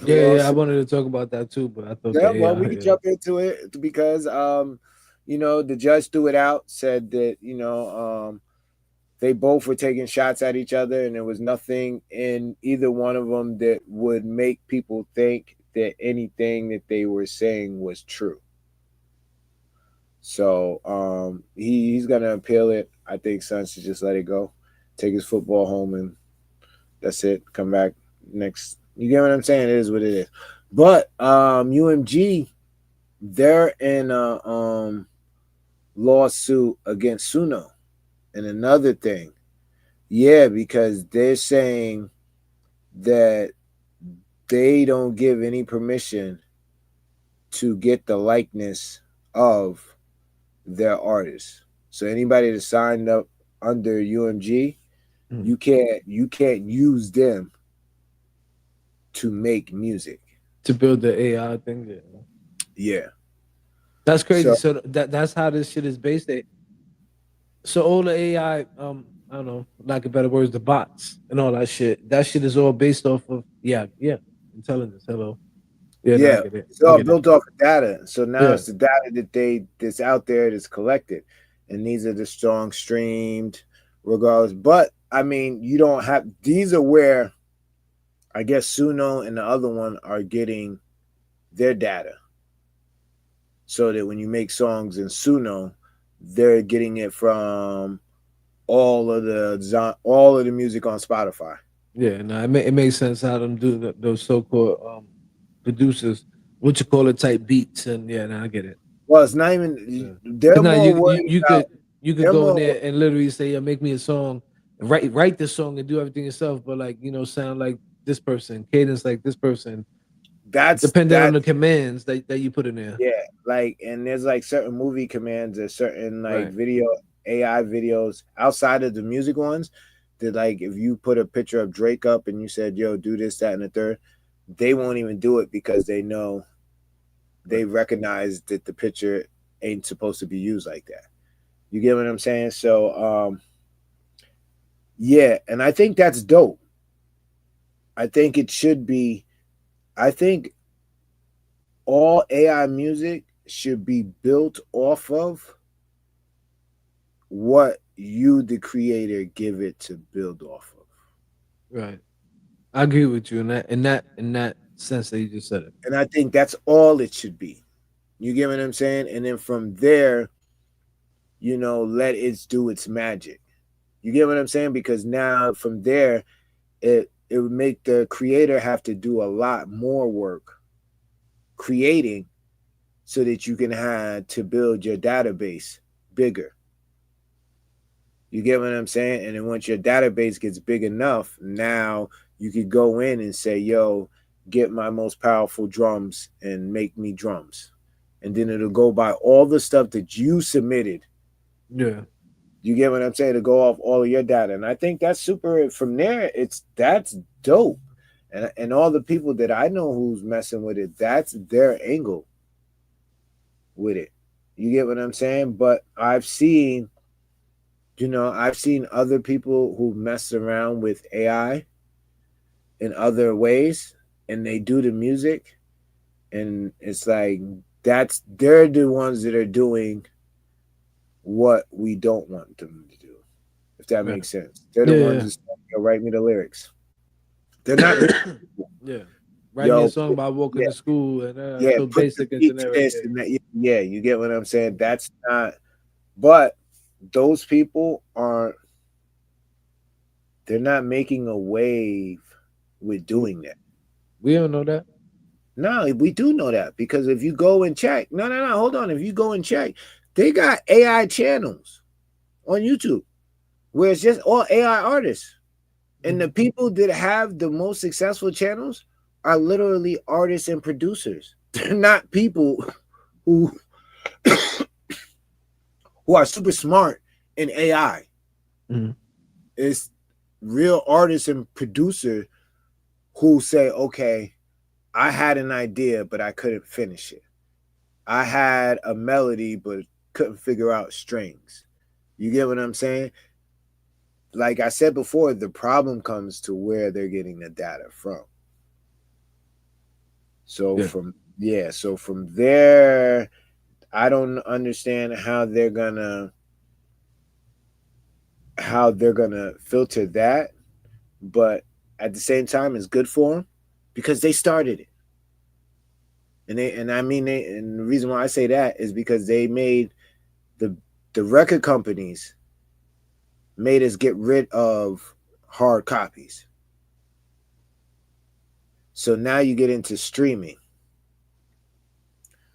Yeah, I lawsuit. wanted to talk about that too, but I thought Yeah, the well, AI, we can yeah. jump into it because the judge threw it out, said that, they both were taking shots at each other, and there was nothing in either one of them that would make people think that anything that they were saying was true. So he's gonna appeal it. I think Son should just let it go, take his football home, and that's it. Come back next. You get what I'm saying? It is what it is. But UMG, they're in a lawsuit against Suno. And another thing, yeah, because they're saying that they don't give any permission to get the likeness of their artists. So anybody that signed up under UMG, Mm. you can't use them to make music. To build the AI thing. Yeah. Yeah. That's crazy. So So that's how this shit is based. So all the AI, I don't know, lack of better words, the bots and all that shit. That shit is all based off of yeah, intelligence. Hello. Yeah, no, I yeah, get it. it's I all get it. built off of data. So now Yeah. it's the data that's out there that's collected, and these are the strong streamed, regardless. But I mean, you don't have these are where I guess Suno and the other one are getting their data, so that when you make songs in Suno, they're getting it from all of the music on Spotify. Yeah, no, it makes sense how them do those so-called producers, what you call it, type beats, and yeah, no, I get it. Well, it's not even. Yeah. They're Cause now more you worried you about. could you could They're go in more. there and literally say, yeah, make me a song, write the song and do everything yourself, but like sound like this person, cadence like this person, That's depending on that. the commands that you put in there. Yeah, like, and there's like certain movie commands or certain like Right. video AI videos outside of the music ones that, like, if you put a picture of Drake up and you said, "Yo, do this, that, and the third," they won't even do it because they know they Right. recognize that the picture ain't supposed to be used like that. You get what I'm saying? So, yeah, and I think that's dope. I think it should be. I think all AI music should be built off of what you, the creator, give it to build off of. Right. I agree with you in that sense that you just said it. And I think that's all it should be. You get what I'm saying? And then from there, let it do its magic. You get what I'm saying? Because now from there, it would make the creator have to do a lot more work creating so that you can have to build your database bigger. You get what I'm saying? And then once your database gets big enough, now you could go in and say, yo, get my most powerful drums and make me drums. And then it'll go by all the stuff that you submitted. Yeah. You get what I'm saying? To go off all of your data. And I think that's super. From there, that's dope. And all the people that I know who's messing with it, that's their angle with it. You get what I'm saying? But I've seen other people who mess around with AI in other ways, and they do the music, and it's like they're the ones that are doing what we don't want them to do, if that makes sense. They're the ones that say, yo, write me the lyrics. They're not yeah. Write me a song about walking to school and so put basic the and beat to generic. this and that. Yeah, you get what I'm saying? That's not, but those people aren't, they're not making a wave with doing that. We don't know that. No, we do know that, because if you go and check, no, hold on. If you go and check, they got AI channels on YouTube where it's just all AI artists. And the people that have the most successful channels are literally artists and producers. They're not people who who are super smart in AI. It's real artists and producer who say, okay, I had an idea, but I couldn't finish it. I had a melody, but couldn't figure out strings. You get what I'm saying? Like I said before, the problem comes to where they're getting the data from. So from there, I don't understand how they're gonna filter that, but at the same time, it's good for them because they started it. And the reason why I say that is because they made the record companies made us get rid of hard copies. So now you get into streaming.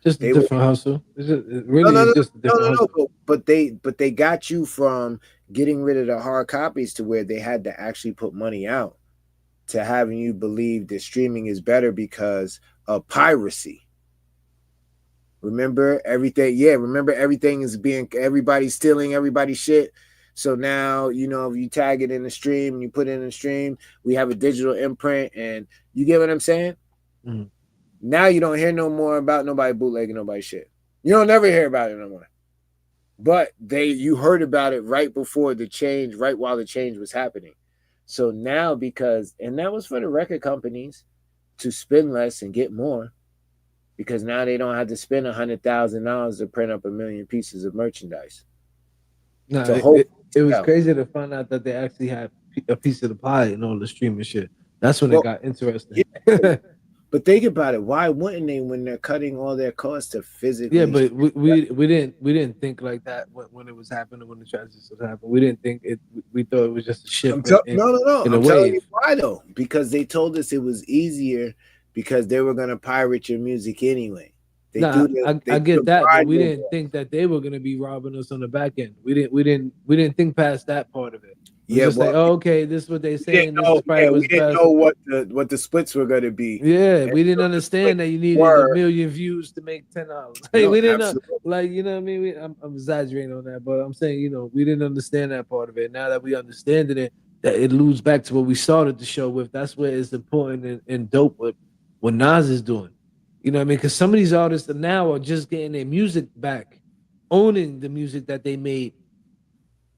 Just a different hustle. It's just a different hustle. But they got you from getting rid of the hard copies to where they had to actually put money out to having you believe that streaming is better because of piracy. Remember everything? Yeah, remember everything is everybody's stealing everybody's shit. So now, if you tag it in the stream and you put it in the stream, we have a digital imprint, and you get what I'm saying? Mm-hmm. Now you don't hear no more about nobody bootlegging nobody's shit. You don't never hear about it no more. But you heard about it right before the change, right while the change was happening. So now and that was for the record companies to spend less and get more, because now they don't have to spend $100,000 to print up 1 million pieces of merchandise. No, it was crazy to find out that they actually had a piece of the pie and all the streaming shit. That's when it got interesting. Yeah. But think about it. Why wouldn't they, when they're cutting all their costs to physically? Yeah, but we didn't think like that when it was happening, when the transition was happening. We didn't think it. We thought it was just a shift. No. I'm telling you why though. Because they told us it was easier because they were gonna pirate your music anyway. I get that, but we didn't think that they were gonna be robbing us on the back end. We didn't think past that part of it. Yeah, just like, okay, this is what they're saying. This is probably we didn't know what the splits were going to be. Yeah, we didn't understand that you needed 1 million views to make $10. Like, we didn't know, like, you know what I mean? I'm exaggerating on that, but I'm saying, we didn't understand that part of it. Now that we understand it, that it loops back to what we started the show with. That's where it's important and dope what Nas is doing. You know what I mean? Because some of these artists now are just getting their music back, owning the music that they made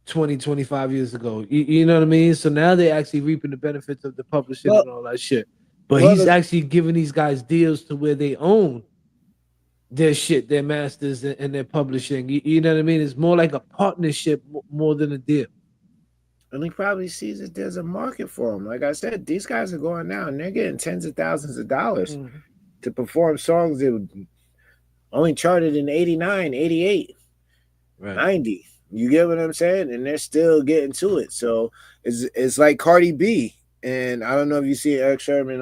20, 25 years ago. You know what I mean? So now they're actually reaping the benefits of the publishing and all that shit. But he's actually giving these guys deals to where they own their shit, their masters, and their publishing. You know what I mean? It's more like a partnership more than a deal. And he probably sees that there's a market for them. Like I said, these guys are going out and they're getting tens of thousands of dollars to perform songs that only charted in 89, 88, 90. You get what I'm saying? And they're still getting to it. So it's like Cardi B. And I don't know if you see Eric Sherman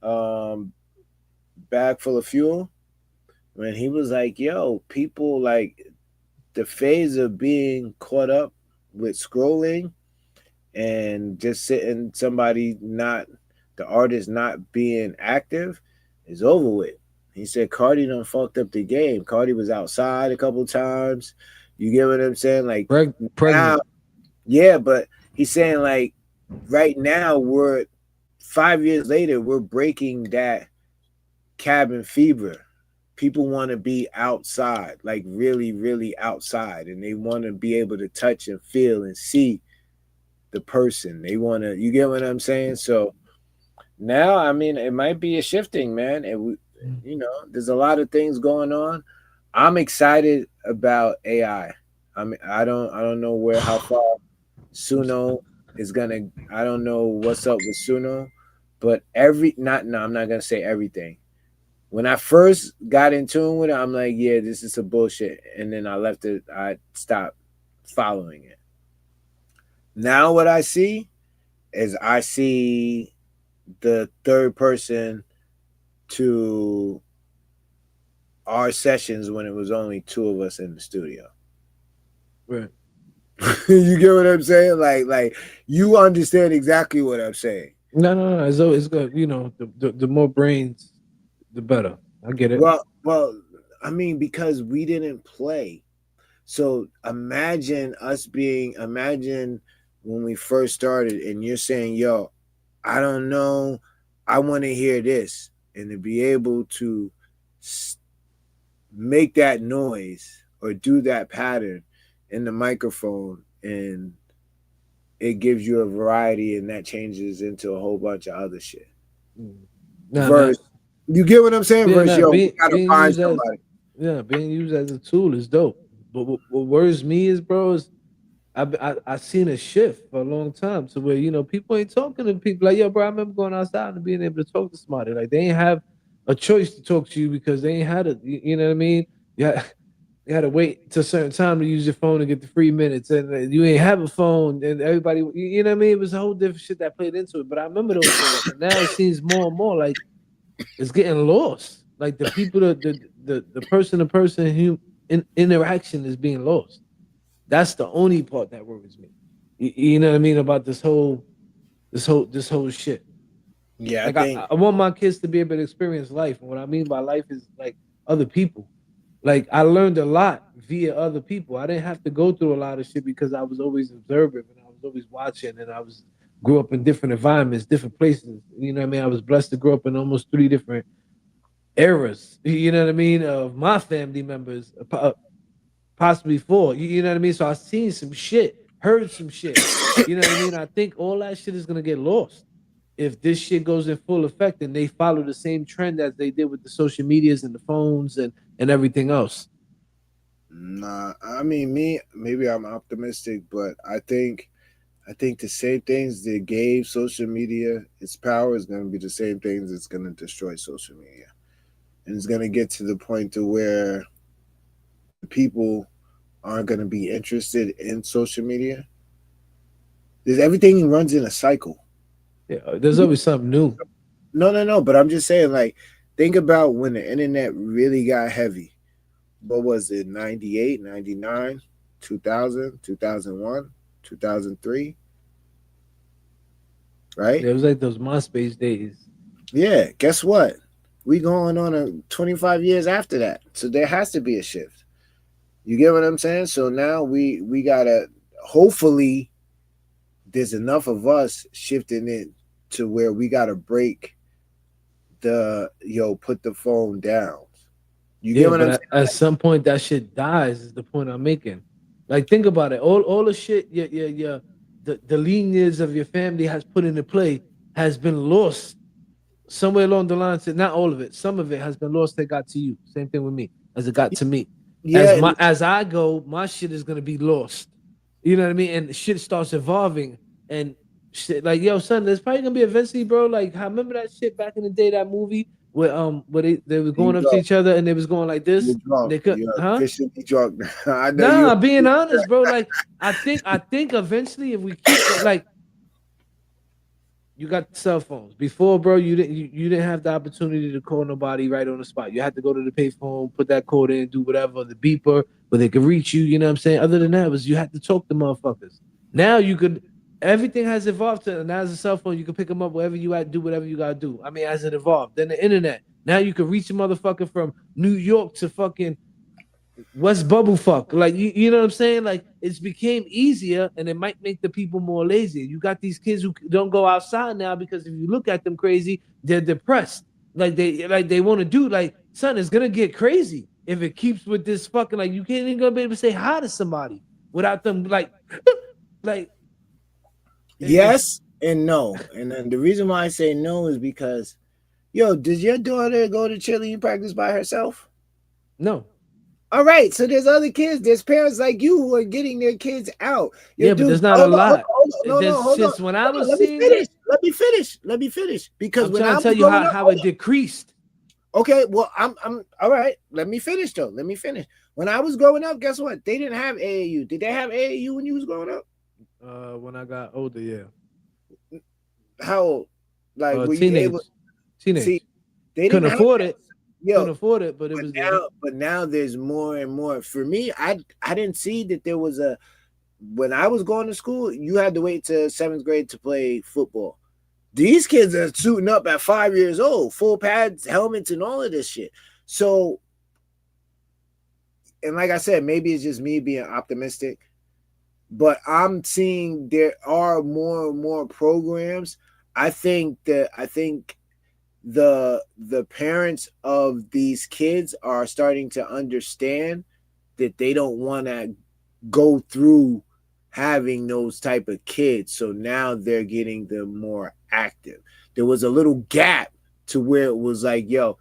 on Bag Full of Fuel, when he was like, yo, people like the phase of being caught up with scrolling and just sitting somebody not the artist not being active is over with. He said Cardi done fucked up the game. Cardi was outside a couple times. You get what I'm saying? Like now, Pregnant. yeah, but he's saying like right now we're 5 years later, we're breaking that cabin fever. People want to be outside, like really, really outside, and they want to be able to touch and feel and see the person. They want to, you get what I'm saying? So now, I mean, it might be a shifting, man. And there's a lot of things going on. I'm excited about AI. I mean, I don't know how far Suno is gonna. I don't know what's up with Suno, but I'm not gonna say everything. When I first got in tune with it, I'm like, yeah, this is some bullshit, and then I left it. I stopped following it. Now, what I see is I see the third person to our sessions when it was only two of us in the studio. Right. You get what I'm saying? Like you understand exactly what I'm saying. No. It's good. You know, the more brains, the better. I get it. Well, I mean, because we didn't play. So imagine when we first started and you're saying, yo, I don't know, I want to hear this. And to be able to make that noise or do that pattern in the microphone, and it gives you a variety, and that changes into a whole bunch of other shit. Nah. You get what I'm saying? Yeah, Verse, yo, we being gotta being find used as somebody. being used as a tool is dope. But what worries me is, bro, is I seen a shift for a long time to where people ain't talking to people like, yo, bro. I remember going outside and being able to talk to somebody. Like they ain't have a choice to talk to you because they ain't had a, you know what I mean? Yeah, you had to wait till a certain time to use your phone to get the free minutes, and you ain't have a phone, and everybody, you know what I mean? It was a whole different shit that played into it. But I remember those days, and now it seems more and more like it's getting lost. Like the people, the person to person interaction is being lost. That's the only part that worries me. You know what I mean about this whole shit. Yeah, I Like I, think I want my kids to be able to experience life, and what I mean by life is like other people. Like I learned a lot via other people. I didn't have to go through a lot of shit because I was always observant and I was always watching, and I was grew up in different environments, different places. You know what I mean? I was blessed to grow up in almost three different eras. You know what I mean? Of my family members, possibly four. You know what I mean? So I've seen some shit, heard some shit. You know what I mean? I think all that shit is gonna get lost if this shit goes in full effect and they follow the same trend as they did with the social medias and the phones and everything else. nah. I mean, maybe I'm optimistic, but I think the same things that gave social media its power is going to be the same things that's going to destroy social media, and it's going to get to the point to where people aren't going to be interested in social media. There's everything runs in a cycle. Yeah, there's always something new. No. But I'm just saying, like, think about when the internet really got heavy. What was it? 98, 99, 2000, 2001, 2003, right? Yeah, it was like those MySpace days. Yeah. Guess what? We going on a 25 years after that. So there has to be a shift. You get what I'm saying? So now we gotta, hopefully there's enough of us shifting it to where we gotta break put the phone down. You get Yeah, what but I'm at some point that shit dies. Is the point I'm making. Like think about it. All the shit, the lineage of your family has put into play has been lost somewhere along the line. Not all of it. Some of it has been lost. That got to you. Same thing with me as it got to me. saying? Yeah, As I go, my shit is gonna be lost. You know what I mean? And shit starts evolving and shit. Like yo, son, there's probably gonna be eventually, bro. Like, I remember that shit back in the day, that movie where they were you going up to drunk. each other and they was going like You're this. And drunk. they could, You're huh? officially drunk. I know you. Nah, being honest, bro. Like, I think eventually, if we keep like you got cell phones before, bro. You didn't have the opportunity to call nobody right on the spot. You had to go to the payphone, put that code in, do whatever, the beeper, where they could reach you. You know what I'm saying? Other than that, was you had to talk to motherfuckers. Now you could. everything has evolved to now as a cell phone, you can pick them up wherever you at, do whatever you gotta do. I mean, as it evolved. Then the internet. Now you can reach a motherfucker from New York to fucking West Bubblefuck. Like you know what I'm saying? Like it's became easier and it might make the people more lazy. You got these kids who don't go outside now because if you look at them crazy, they're depressed. Like they want to do like son, it's gonna get crazy if it keeps with this fucking like you can't even gonna be able to say hi to somebody without them like like Yes and no. And then the reason why I say no is because, yo, does your daughter go to cheerleading practice by herself? no. All right, so there's other kids. There's parents like you who are getting their kids out. Yo, Yeah, but dude, there's not a lot. No, There's hold on. since when I was Let me seeing finish. it, Let me finish. Because I'm when trying I to tell was you growing how it decreased. okay, well, I'm all right. Let me finish though. Let me finish. When I was growing up, guess what? They didn't have AAU. Did they have AAU when you was growing up? When I got older, yeah. How old? Like were you able? Teenage. See, they Couldn't didn't afford it. Yo, Couldn't afford it, but it was there. but now there's more and more. For me, I didn't see that there was a. When I was going to school, you had to wait till 7th grade to play football. These kids are suiting up at 5 years old, full pads, helmets, and all of this shit. So, and like I said, maybe it's just me being optimistic, but I'm seeing there are more and more programs. I think the parents of these kids are starting to understand that they don't want to go through having those type of kids, so now they're getting them more active. There was a little gap to where it was like, yo,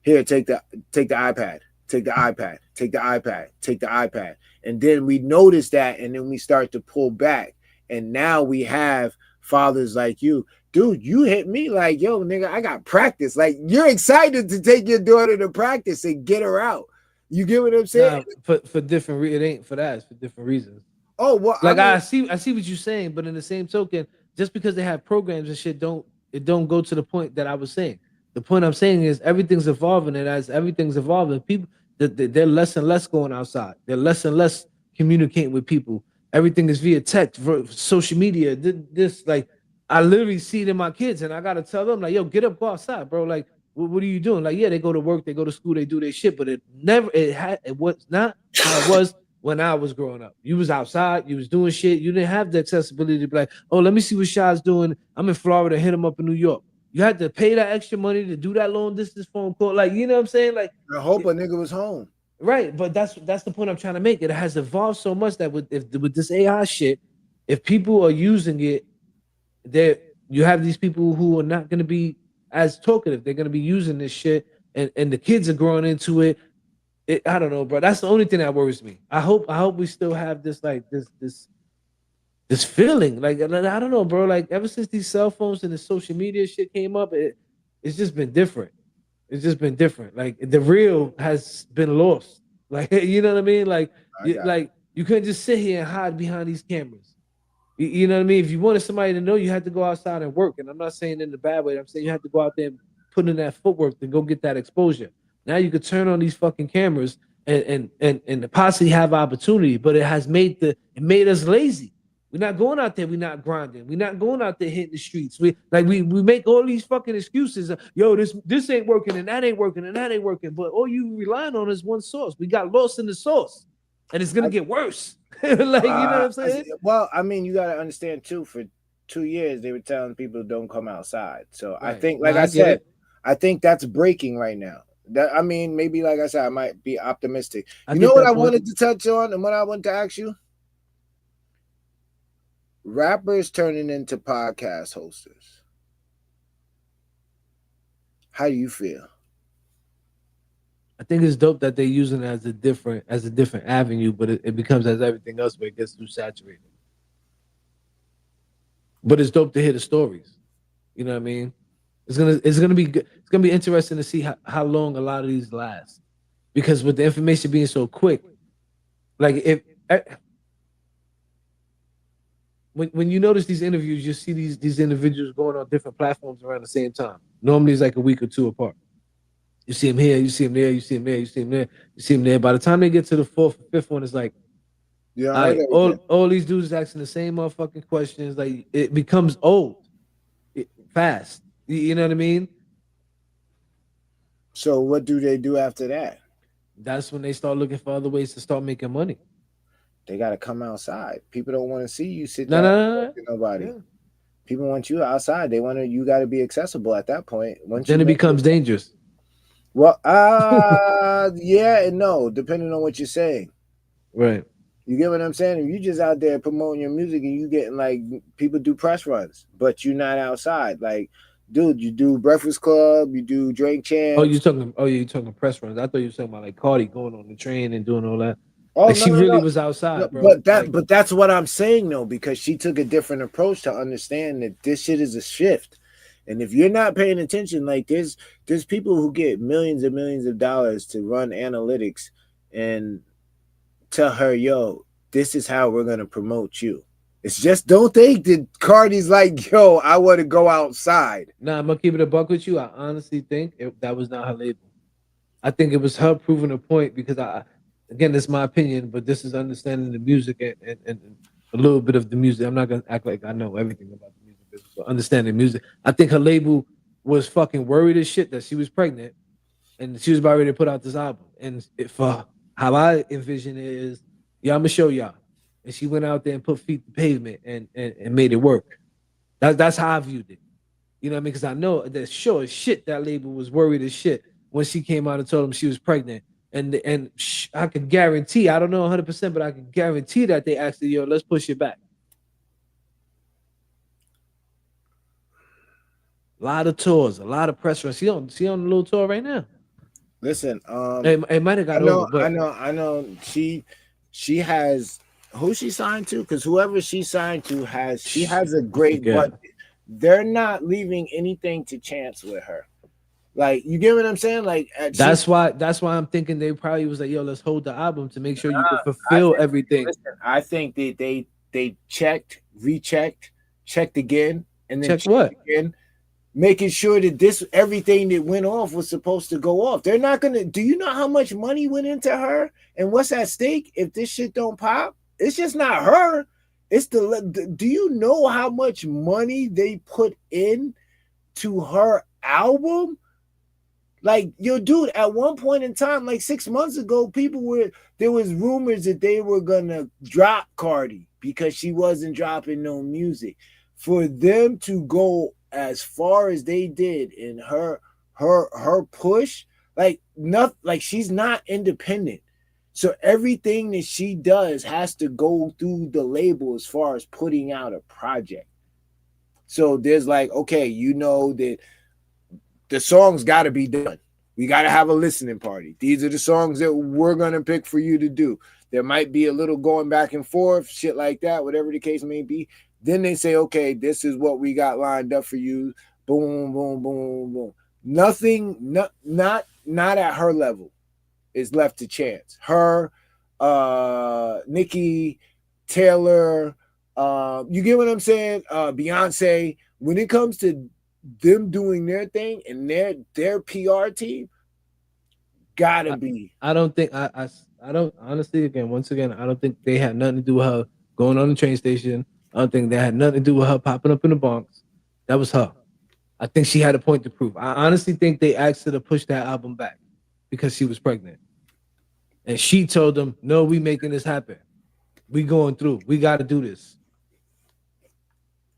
here, take the iPad, take the iPad, take the iPad, take the iPad. And then we notice that, and then we start to pull back. And now we have fathers like you. Dude, you hit me like, yo, nigga, I got practice. Like, you're excited to take your daughter to practice and get her out. You get what I'm saying? Nah, for different it ain't for that, it's for different reasons. Oh, well, Like I mean, I see what you're saying, but in the same token, just because they have programs and shit don't go to the point that I was saying. The point I'm saying is everything's evolving, and as everything's evolving, people they're less and less going outside. They're less and less communicating with people. Everything is via text, social media. This like I literally see it in my kids, and I gotta tell them like, yo, get up, go outside, bro. Like, what are you doing? Like, yeah, they go to work, they go to school, they do their shit, but it was not how it was when I was growing up. You was outside, you was doing shit. You didn't have the accessibility to be like, oh, let me see what Shaw's doing. I'm in Florida, hit him up in New York. You had to pay that extra money to do that long distance phone call. Like, you know what I'm saying? Like, I hope a nigga was home. Right, but that's the point I'm trying to make. It has evolved so much that with this AI shit, if people are using it, you have these people who are not going to be as talkative. They're going to be using this shit, and the kids are growing into it. I don't know, bro. That's the only thing that worries me. I hope we still have this like this feeling. Like I don't know, bro. Like ever since these cell phones and the social media shit came up, it's just been different. It's just been different. Like the real has been lost. Like you know what I mean? Like you couldn't just sit here and hide behind these cameras. You know what I mean? If you wanted somebody to know, you had to go outside and work. And I'm not saying in the bad way. I'm saying you had to go out there and put in that footwork to go get that exposure. Now you could turn on these fucking cameras and possibly have opportunity, but it made us lazy. We're not going out there. We're not grinding. We're not going out there hitting the streets. We make all these fucking excuses. Yo, this ain't working and that ain't working and that ain't working. But all you relying on is one source. We got lost in the source, and it's gonna get worse. Like you know what I'm saying? Well, I mean, you gotta understand too. For 2 years, they were telling people don't come outside. So right. I think, like I said, I think that's breaking right now. That I mean, maybe like I said, I might be optimistic. You know what I wanted to touch on and what I wanted to ask you? Rappers turning into podcast hosters. How do you feel? I think it's dope that they're using it as a different avenue, but it becomes as everything else where it gets too saturated. But it's dope to hear the stories. You know what I mean? It's gonna be good. It's gonna be interesting to see how long a lot of these last, because with the information being so quick, like when you notice these interviews, you see these individuals going on different platforms around the same time. Normally, it's like a week or two apart. You see them here, you see them there, you see them there, you see them there, you see them there. By the time they get to the fourth or fifth one, it's like, Yeah, I heard All these dudes asking the same motherfucking questions. Like it becomes old, fast. You know what I mean? So what do they do after that? That's when they start looking for other ways to start making money. They got to come outside. People don't want to see you sit No, down no, and no, talk to nobody. no. Yeah. People want you outside. They want to. You got to be accessible at that point. Once Then you it make becomes dangerous. well, yeah and no, depending on what you're saying. Right. You get what I'm saying? If you just out there promoting your music and you getting like people do press runs, but you're not outside. Like, dude, you do Breakfast Club, you do Drink Champs. You talking press runs. I thought you were talking about like Cardi going on the train and doing all that. Oh Like no, she no, really no. was No, outside, bro. but that's what I'm saying though, because she took a different approach to understand that this shit is a shift. And if you're not paying attention, like there's people who get millions and millions of dollars to run analytics and tell her, yo, this is how we're gonna promote you. It's just don't think that Cardi's like, yo, I want to go outside. Nah, I'm gonna keep it a buck with you. I honestly think that was not her label. I think it was her proving a point because again, this is my opinion, but this is understanding the music and a little bit of the music. I'm not gonna act like I know everything about the music business, but understanding music. I think her label was fucking worried as shit that she was pregnant and she was about ready to put out this album. And for how I envision it is, yeah, I'm gonna show y'all. And she went out there and put feet to pavement and made it work. That's how I viewed it. You know what I mean? Because I know that sure as shit that label was worried as shit when she came out and told them she was pregnant. And I can guarantee, I don't know 100%, but I can guarantee that they asked her, yo, let's push it back. A lot of tours, a lot of press runs. She on a little tour right now. Listen, it might have got over, but I know. She has who she signed to, because whoever she signed to has a great budget. They're not leaving anything to chance with her. Like, you get what I'm saying? Like, that's why I'm thinking they probably was like, yo, let's hold the album to make sure you can fulfill everything. Listen, I think that they checked, rechecked, checked again, and then checked what again, making sure that everything that went off was supposed to go off. They're not gonna. Do you know how much money went into her and what's at stake if this shit don't pop? It's just not her. It's do you know how much money they put in to her album? Like, yo, dude, at one point in time, like 6 months ago, there was rumors that they were gonna drop Cardi because she wasn't dropping no music. For them to go as far as they did in her push, like she's not independent. So everything that she does has to go through the label as far as putting out a project. So there's like, okay, you know that the songs got to be done. We got to have a listening party. These are the songs that we're going to pick for you to do. There might be a little going back and forth, shit like that, whatever the case may be. Then they say, okay, this is what we got lined up for you. Boom, boom, boom, boom. Nothing, not at her level is left to chance. Her, Nikki, Taylor, you get what I'm saying? Beyonce, when it comes to them doing their thing and their PR team, gotta be. I don't think I don't honestly, once again, I don't think they had nothing to do with her going on the train station. I don't think they had nothing to do with her popping up in the Bronx. That was her. I think she had a point to prove. I honestly think they asked her to push that album back because she was pregnant. And she told them, no, we making this happen. We going through. We got to do this.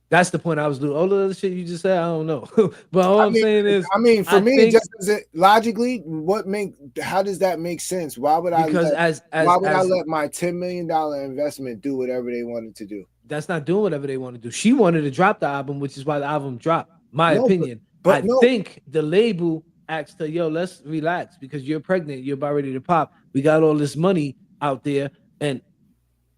That's the point I was doing. All the other shit you just said, I don't know. But all I'm saying is, for me, just logically, how does that make sense? Why would I let my $10 million investment do whatever they wanted to do? That's not doing whatever they want to do. She wanted to drop the album, which is why the album dropped. My opinion. I think the label asked her, yo, let's relax because you're pregnant. You're about ready to pop. We got all this money out there and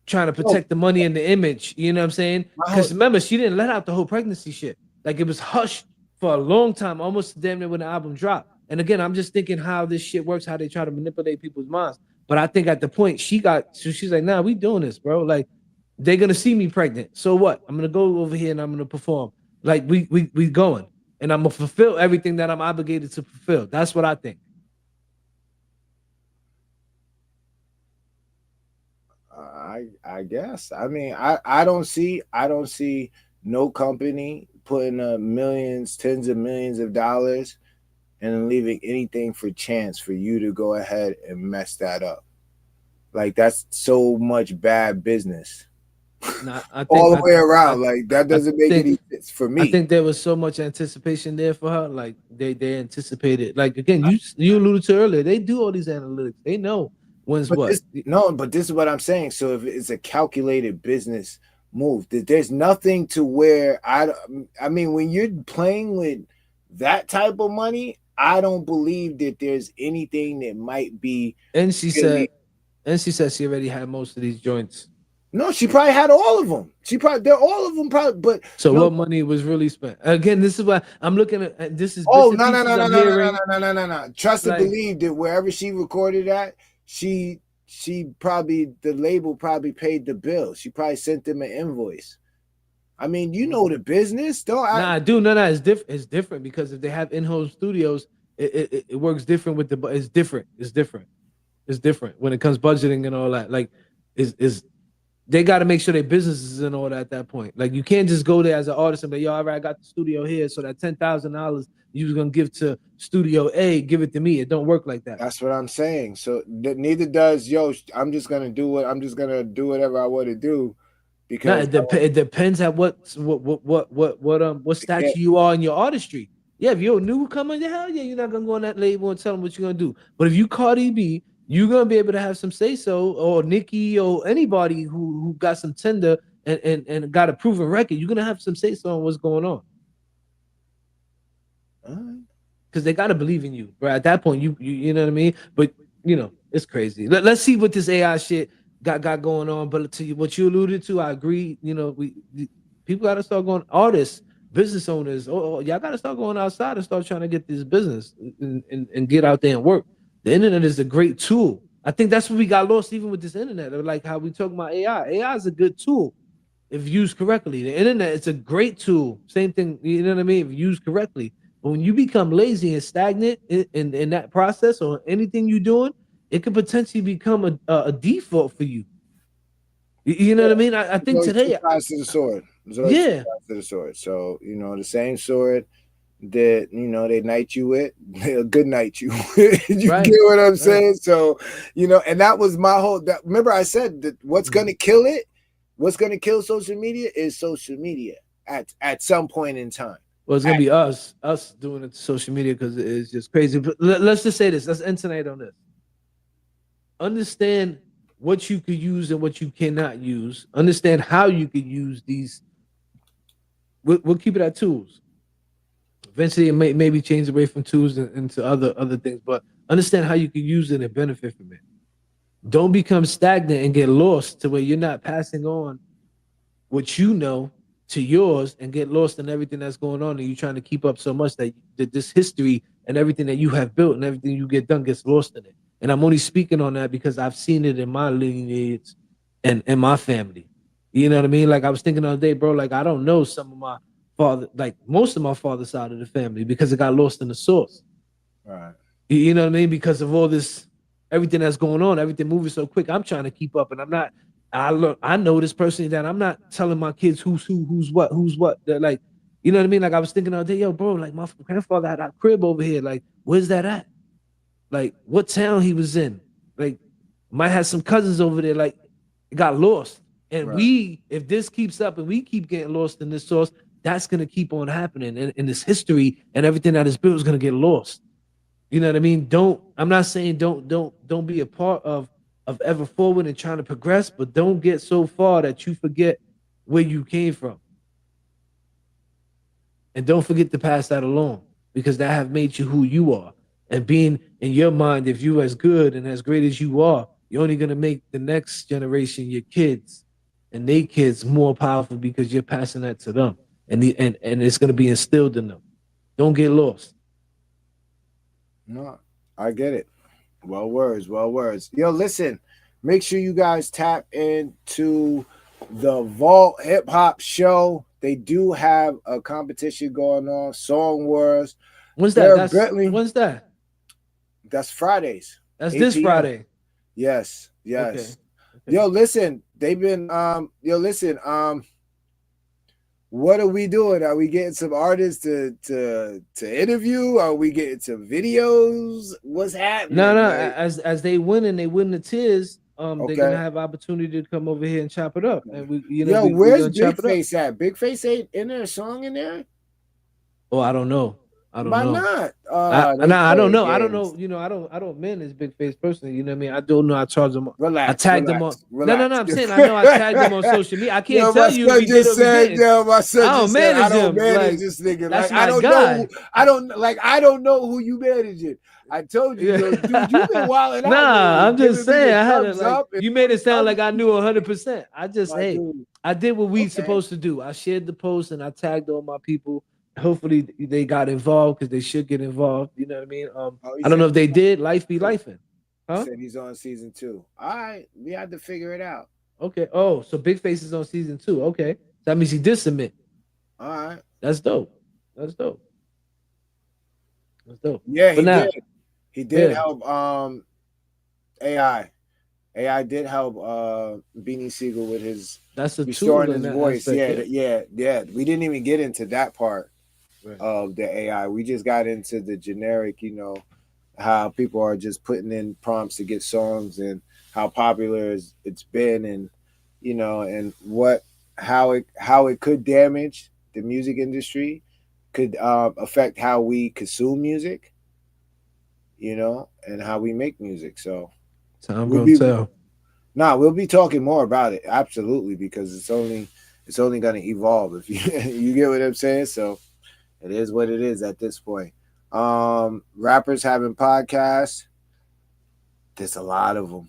trying to protect the money and the image. You know what I'm saying? Because remember, she didn't let out the whole pregnancy shit. Like, it was hushed for a long time, almost damn near when the album dropped. And again, I'm just thinking how this shit works, how they try to manipulate people's minds. But I think at the point she's like, nah, we doing this, bro. Like, they're gonna see me pregnant. So what? I'm gonna go over here and I'm gonna perform. Like, we going. And I'm gonna fulfill everything that I'm obligated to fulfill. That's what I think. I guess. I mean, I don't see no company putting up millions, tens of millions of dollars and leaving anything for chance for you to go ahead and mess that up. Like that's so much bad business Nah, I think all the way I around. Like that I doesn't make think any sense for I me. think there was so much anticipation there for her. Like they anticipated. Like again, you alluded to earlier. They do all these analytics. They know when's But what. this no, but this is what I'm saying. So if it's a calculated business move, there's nothing to where I mean, when you're playing with that type of money, I don't believe that there's anything that might be And she said, really. she already had most of these joints. No, she probably had all of them. They're all of them probably, but So no. what money was really spent? Again, this is why I'm looking at. This is bits Oh and no no pieces no no I'm no no no hearing. no no no no. Trust and Like, believe that wherever she recorded at, she probably the label probably paid the bill. She probably sent them an invoice. I mean, you know the business, though. nah, I do. No, it's different. It's different because if they have in-home studios, it works different with the. It's different. It's different. It's different when it comes budgeting and all that. Like, is they got to make sure their business is in order at that point. Like, you can't just go there as an artist and be, yo, all right, I got the studio here, so that $10,000 you was gonna give to Studio A, give it to me. It don't work like that. That's what I'm saying. So neither does yo. I'm just gonna do whatever I want to do No, because it depends at what yeah, statue you are in your artistry. Yeah, if you're a newcomer, the hell yeah, you're not gonna go on that label and tell them what you're gonna do. But if you Cardi B, you're gonna be able to have some say so, or Nicki, or anybody who got some tender and got a proven record. You're gonna have some say so on what's going on because they gotta believe in you, bro. At that point, you know what I mean. But it's crazy. Let's see what this AI shit got going on. But to what you alluded to, I agree. People gotta start going. Artists, business owners, y'all gotta start going outside and start trying to get this business and get out there and work. The internet is a great tool. I think that's what we got lost even with this internet. Like how we talk about AI. AI is a good tool if used correctly. The internet is a great tool. Same thing, you know what I mean? If used correctly. But when you become lazy and stagnant in that process or anything you're doing, it could potentially become a default for you. You know what I mean? I there's think always two today, sides to the sword. There's always two yeah, sides to the sword. So the same sword that they knight you with, they'll good night you. You right, get what I'm right. saying? So and that was my whole. Remember, I said that what's gonna kill it, what's gonna kill social media is social media at some point in time. Well, it's gonna be us doing it to social media because it's just crazy. But let's just say this. Let's end tonight on this. Understand what you could use and what you cannot use. Understand how you could use these. We'll keep it at tools. Eventually, it may maybe change away from tools into other things, but understand how you can use it and benefit from it. Don't become stagnant and get lost to where you're not passing on what you know to yours and get lost in everything that's going on, and you're trying to keep up so much that this history and everything that you have built and everything you get done gets lost in it. And I'm only speaking on that because I've seen it in my lineage and my family. You know what I mean? Like I was thinking the other day, bro, like I don't know some of my father, like most of my father's side of the family because it got lost in the source. Right. You know what I mean? Because of all this, everything that's going on, everything moving so quick, I'm trying to keep up, and I'm not. I know this personally that I'm not telling my kids who's who, who's what. They're like, you know what I mean? Like I was thinking the other day, yo, bro, like my grandfather had a crib over here. Like, where's that at? Like, what town he was in? Like, might have some cousins over there. Like, it got lost. And Right. if this keeps up and we keep getting lost in this source, that's gonna keep on happening, and this history and everything that is built is gonna get lost. You know what I mean? I'm not saying don't be a part of ever forward and trying to progress, but don't get so far that you forget where you came from. And don't forget to pass that along because that have made you who you are. And being in your mind, if you as good and as great as you are, you're only gonna make the next generation, your kids and their kids, more powerful because you're passing that to them. And it's gonna be instilled in them. Don't get lost. No, I get it. Well words, well words. Yo, listen, make sure you guys tap into the Vault Hip Hop Show. They do have a competition going on, Song Wars. When's that? Barrett Bentley, When's that? that's Fridays, That's 8 this p.m. Friday. Yes, Okay. yes. Yo, listen, they've been what are we doing? Are we getting some artists to interview? Are we getting some videos? What's happening? No, Like, as they win the tiers, they're gonna okay. have opportunity to come over here and chop it up. And we Yo, we where's gonna Big chop it up. Face at? Big Face ain't in there, a song in there? Oh, I don't know. I don't Why know. not? I They don't know. playing I don't games. know. I don't manage Big Face personally. You know what I mean? I don't know. I charge them. Relax. I tagged them on. Relax. No. I'm saying I know I tagged them on social media. I can't Yo, tell my you if son we did just or we said, didn't. yo, my son I don't just said, I manage don't him. manage Like, this nigga. that's Like, I my don't guy. know. I don't know who you managing. I told you, yo, dude, you've been wilding out. Nah, I'm just giving me the saying. I had it thumbs like up and you made it sound like I thumbs knew 100%. I just my hey, dude. I did what we Okay. supposed to do. I shared the post and I tagged all my people. Hopefully they got involved because they should get involved. You know what I mean? He I don't know said if they did. Life be lifing. Huh? said he's on season 2. All right, we had to figure it out. Okay. Oh, so Big Face is on season 2. Okay. That means he did submit. All right. That's dope. That's dope. That's dope. Yeah, But he now, did. He did Yeah. help AI. AI did help Beanie Siegel with his that's a tool restoring in his that voice. aspect, Yeah. We didn't even get into that part Right. of the AI. We just got into the generic, how people are just putting in prompts to get songs and how popular it's been, and and how it could damage the music industry, could affect how we consume music, and how we make music. So Time we'll gonna be tell. we'll be talking more about it, absolutely, because it's only going to evolve, if you you get what I'm saying. So it is what it is at this point. Rappers having podcasts, there's a lot of them.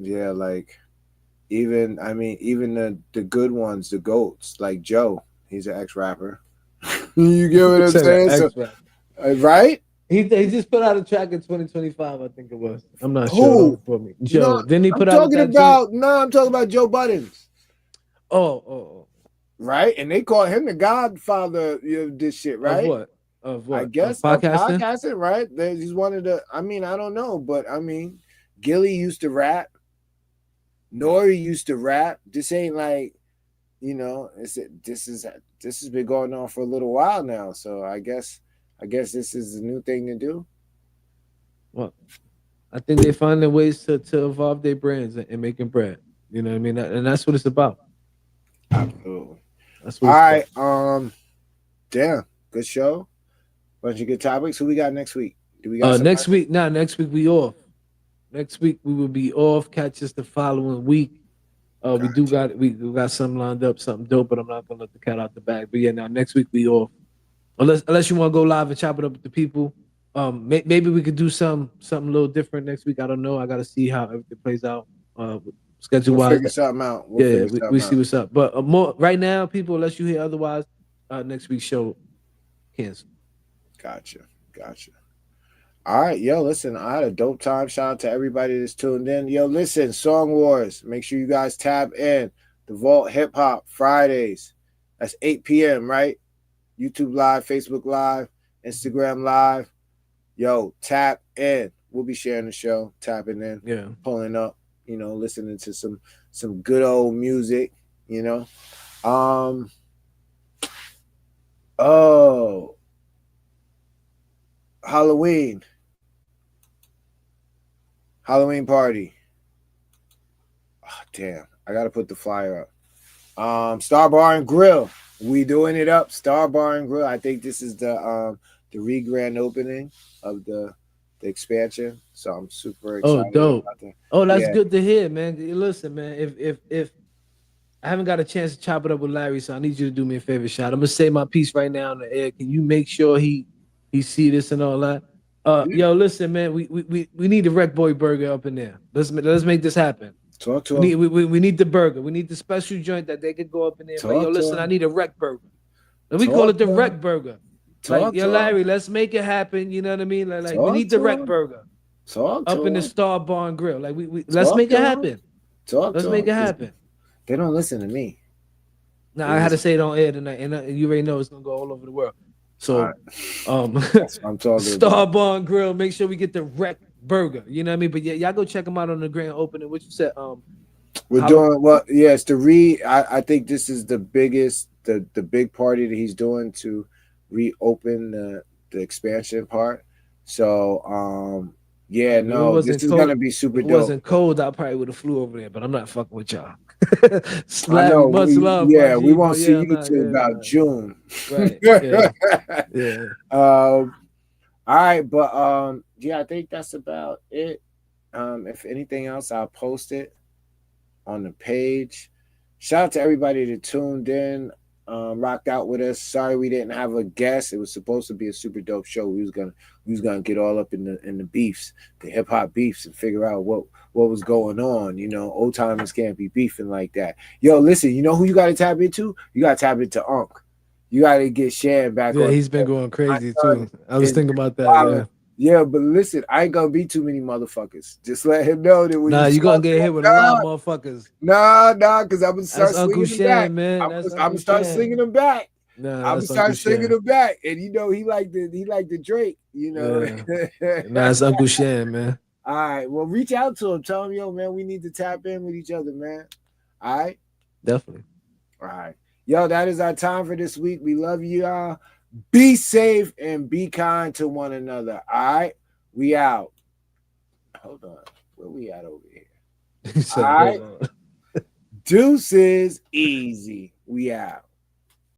Yeah, like even the good ones, the goats, like Joe, he's an ex-rapper. You get what I'm saying? So, right? He just put out a track in 2025, I think it was. I'm not sure. Who? Don't quote me. Joe. No, Didn't he I'm put out talking that about I'm talking about Joe Buttons. Oh. Right? And they call him the godfather of this shit, right? Of what? I guess of podcasting, right? He's one of the. I don't know, but Gilly used to rap. Nori used to rap. This ain't like, this has been going on for a little while now. So I guess this is a new thing to do. Well, I think they're finding ways to evolve their brands and making bread. You know what I mean? And that's what it's about. Absolutely. That's what All it's right. about. Damn, good show. Bunch of good topics. Who we got next week? Do we got next week? Next week we off. Next week we will be off. Catch us the following week. We got something lined up, something dope, but I'm not gonna let the cat out the bag. But yeah, now next week we off. Unless you want to go live and chop it up with the people. Maybe we could do something a little different next week. I don't know. I gotta see how everything plays out. Schedule wise. We'll figure something out. We see what's up. But more right now, people, unless you hear otherwise, next week's show canceled. Gotcha. All right, yo, listen, I had a dope time. Shout out to everybody that's tuned in. Yo, listen, Song Wars. Make sure you guys tap in. The Vault Hip Hop Fridays. That's 8 p.m., right? YouTube Live, Facebook Live, Instagram Live. Yo, tap in. We'll be sharing the show, tapping in, pulling up, listening to some good old music, Halloween party. Oh, damn. I gotta put the flyer up. Star Bar and Grill. We doing it up. Star Bar and Grill. I think this is the re-grand opening of the expansion. So I'm super excited. Oh, dope. About that. Oh, that's good to hear, man. Listen, man, if I haven't got a chance to chop it up with Larry, so I need you to do me a favor, shot. I'm gonna say my piece right now in the air. Can you make sure he see this and all that? Yo, listen, man, we need the Rec Boy burger up in there. Let's make this happen. Talk to him. We need the burger. We need the special joint that they could go up in there. But yo, listen, I need a Rec burger. And we call it the Rec burger. Like, yo, Larry, let's make it happen. You know what I mean? Like we need the Rec burger. Up in the Star Bar and Grill. Like we let's make it happen. Let's make it happen. They don't listen to me. Now I had to say it on air tonight, and you already know it's gonna go all over the world. So, I'm talking Star Bar and Grill. Make sure we get the Rec burger. You know what I mean? But yeah, y'all go check them out on the grand opening. What you said? We're doing well. Yes, I think this is the biggest, the big party that he's doing to reopen the expansion part. So, yeah, no, this is gonna be super If it dope. wasn't cold, I probably would have flew over there. But I'm not fucking with y'all. I Larry, know. much love, my We G. won't But see yeah, you till about June. Right. Yeah. Yeah. All right, but yeah, I think that's about it. If anything else, I'll post it on the page. Shout out to everybody that tuned in, rocked out with us. Sorry we didn't have a guest. It was supposed to be a super dope show. We was gonna get all up in the beefs, the hip hop beefs, and figure out what was going on. You know, old timers can't be beefing like that. Yo, listen, you know who you gotta tap into? You gotta tap into Unc. You gotta get Shan back Yeah, on. he's been going crazy too. I was thinking about that. Yeah. Yeah, but listen, I ain't gonna be too many motherfuckers. Just let him know that when you gonna get hit with a lot of motherfuckers. Nah, because I'm gonna start That's Uncle slinging them back. Shan, man. I'm That's gonna Uncle start Shan. slinging them back. Nah, I'm gonna start slinging them back, and you know he like the Drake, you know. Yeah. Nah, it's Uncle Shan, man. All right, well, reach out to him. Tell him, yo, man, we need to tap in with each other, man. All right, definitely. All right, yo, that is our time for this week. We love you all. Be safe and be kind to one another. All right, we out. Hold on, where we at over here? All right, deuces, easy. We out.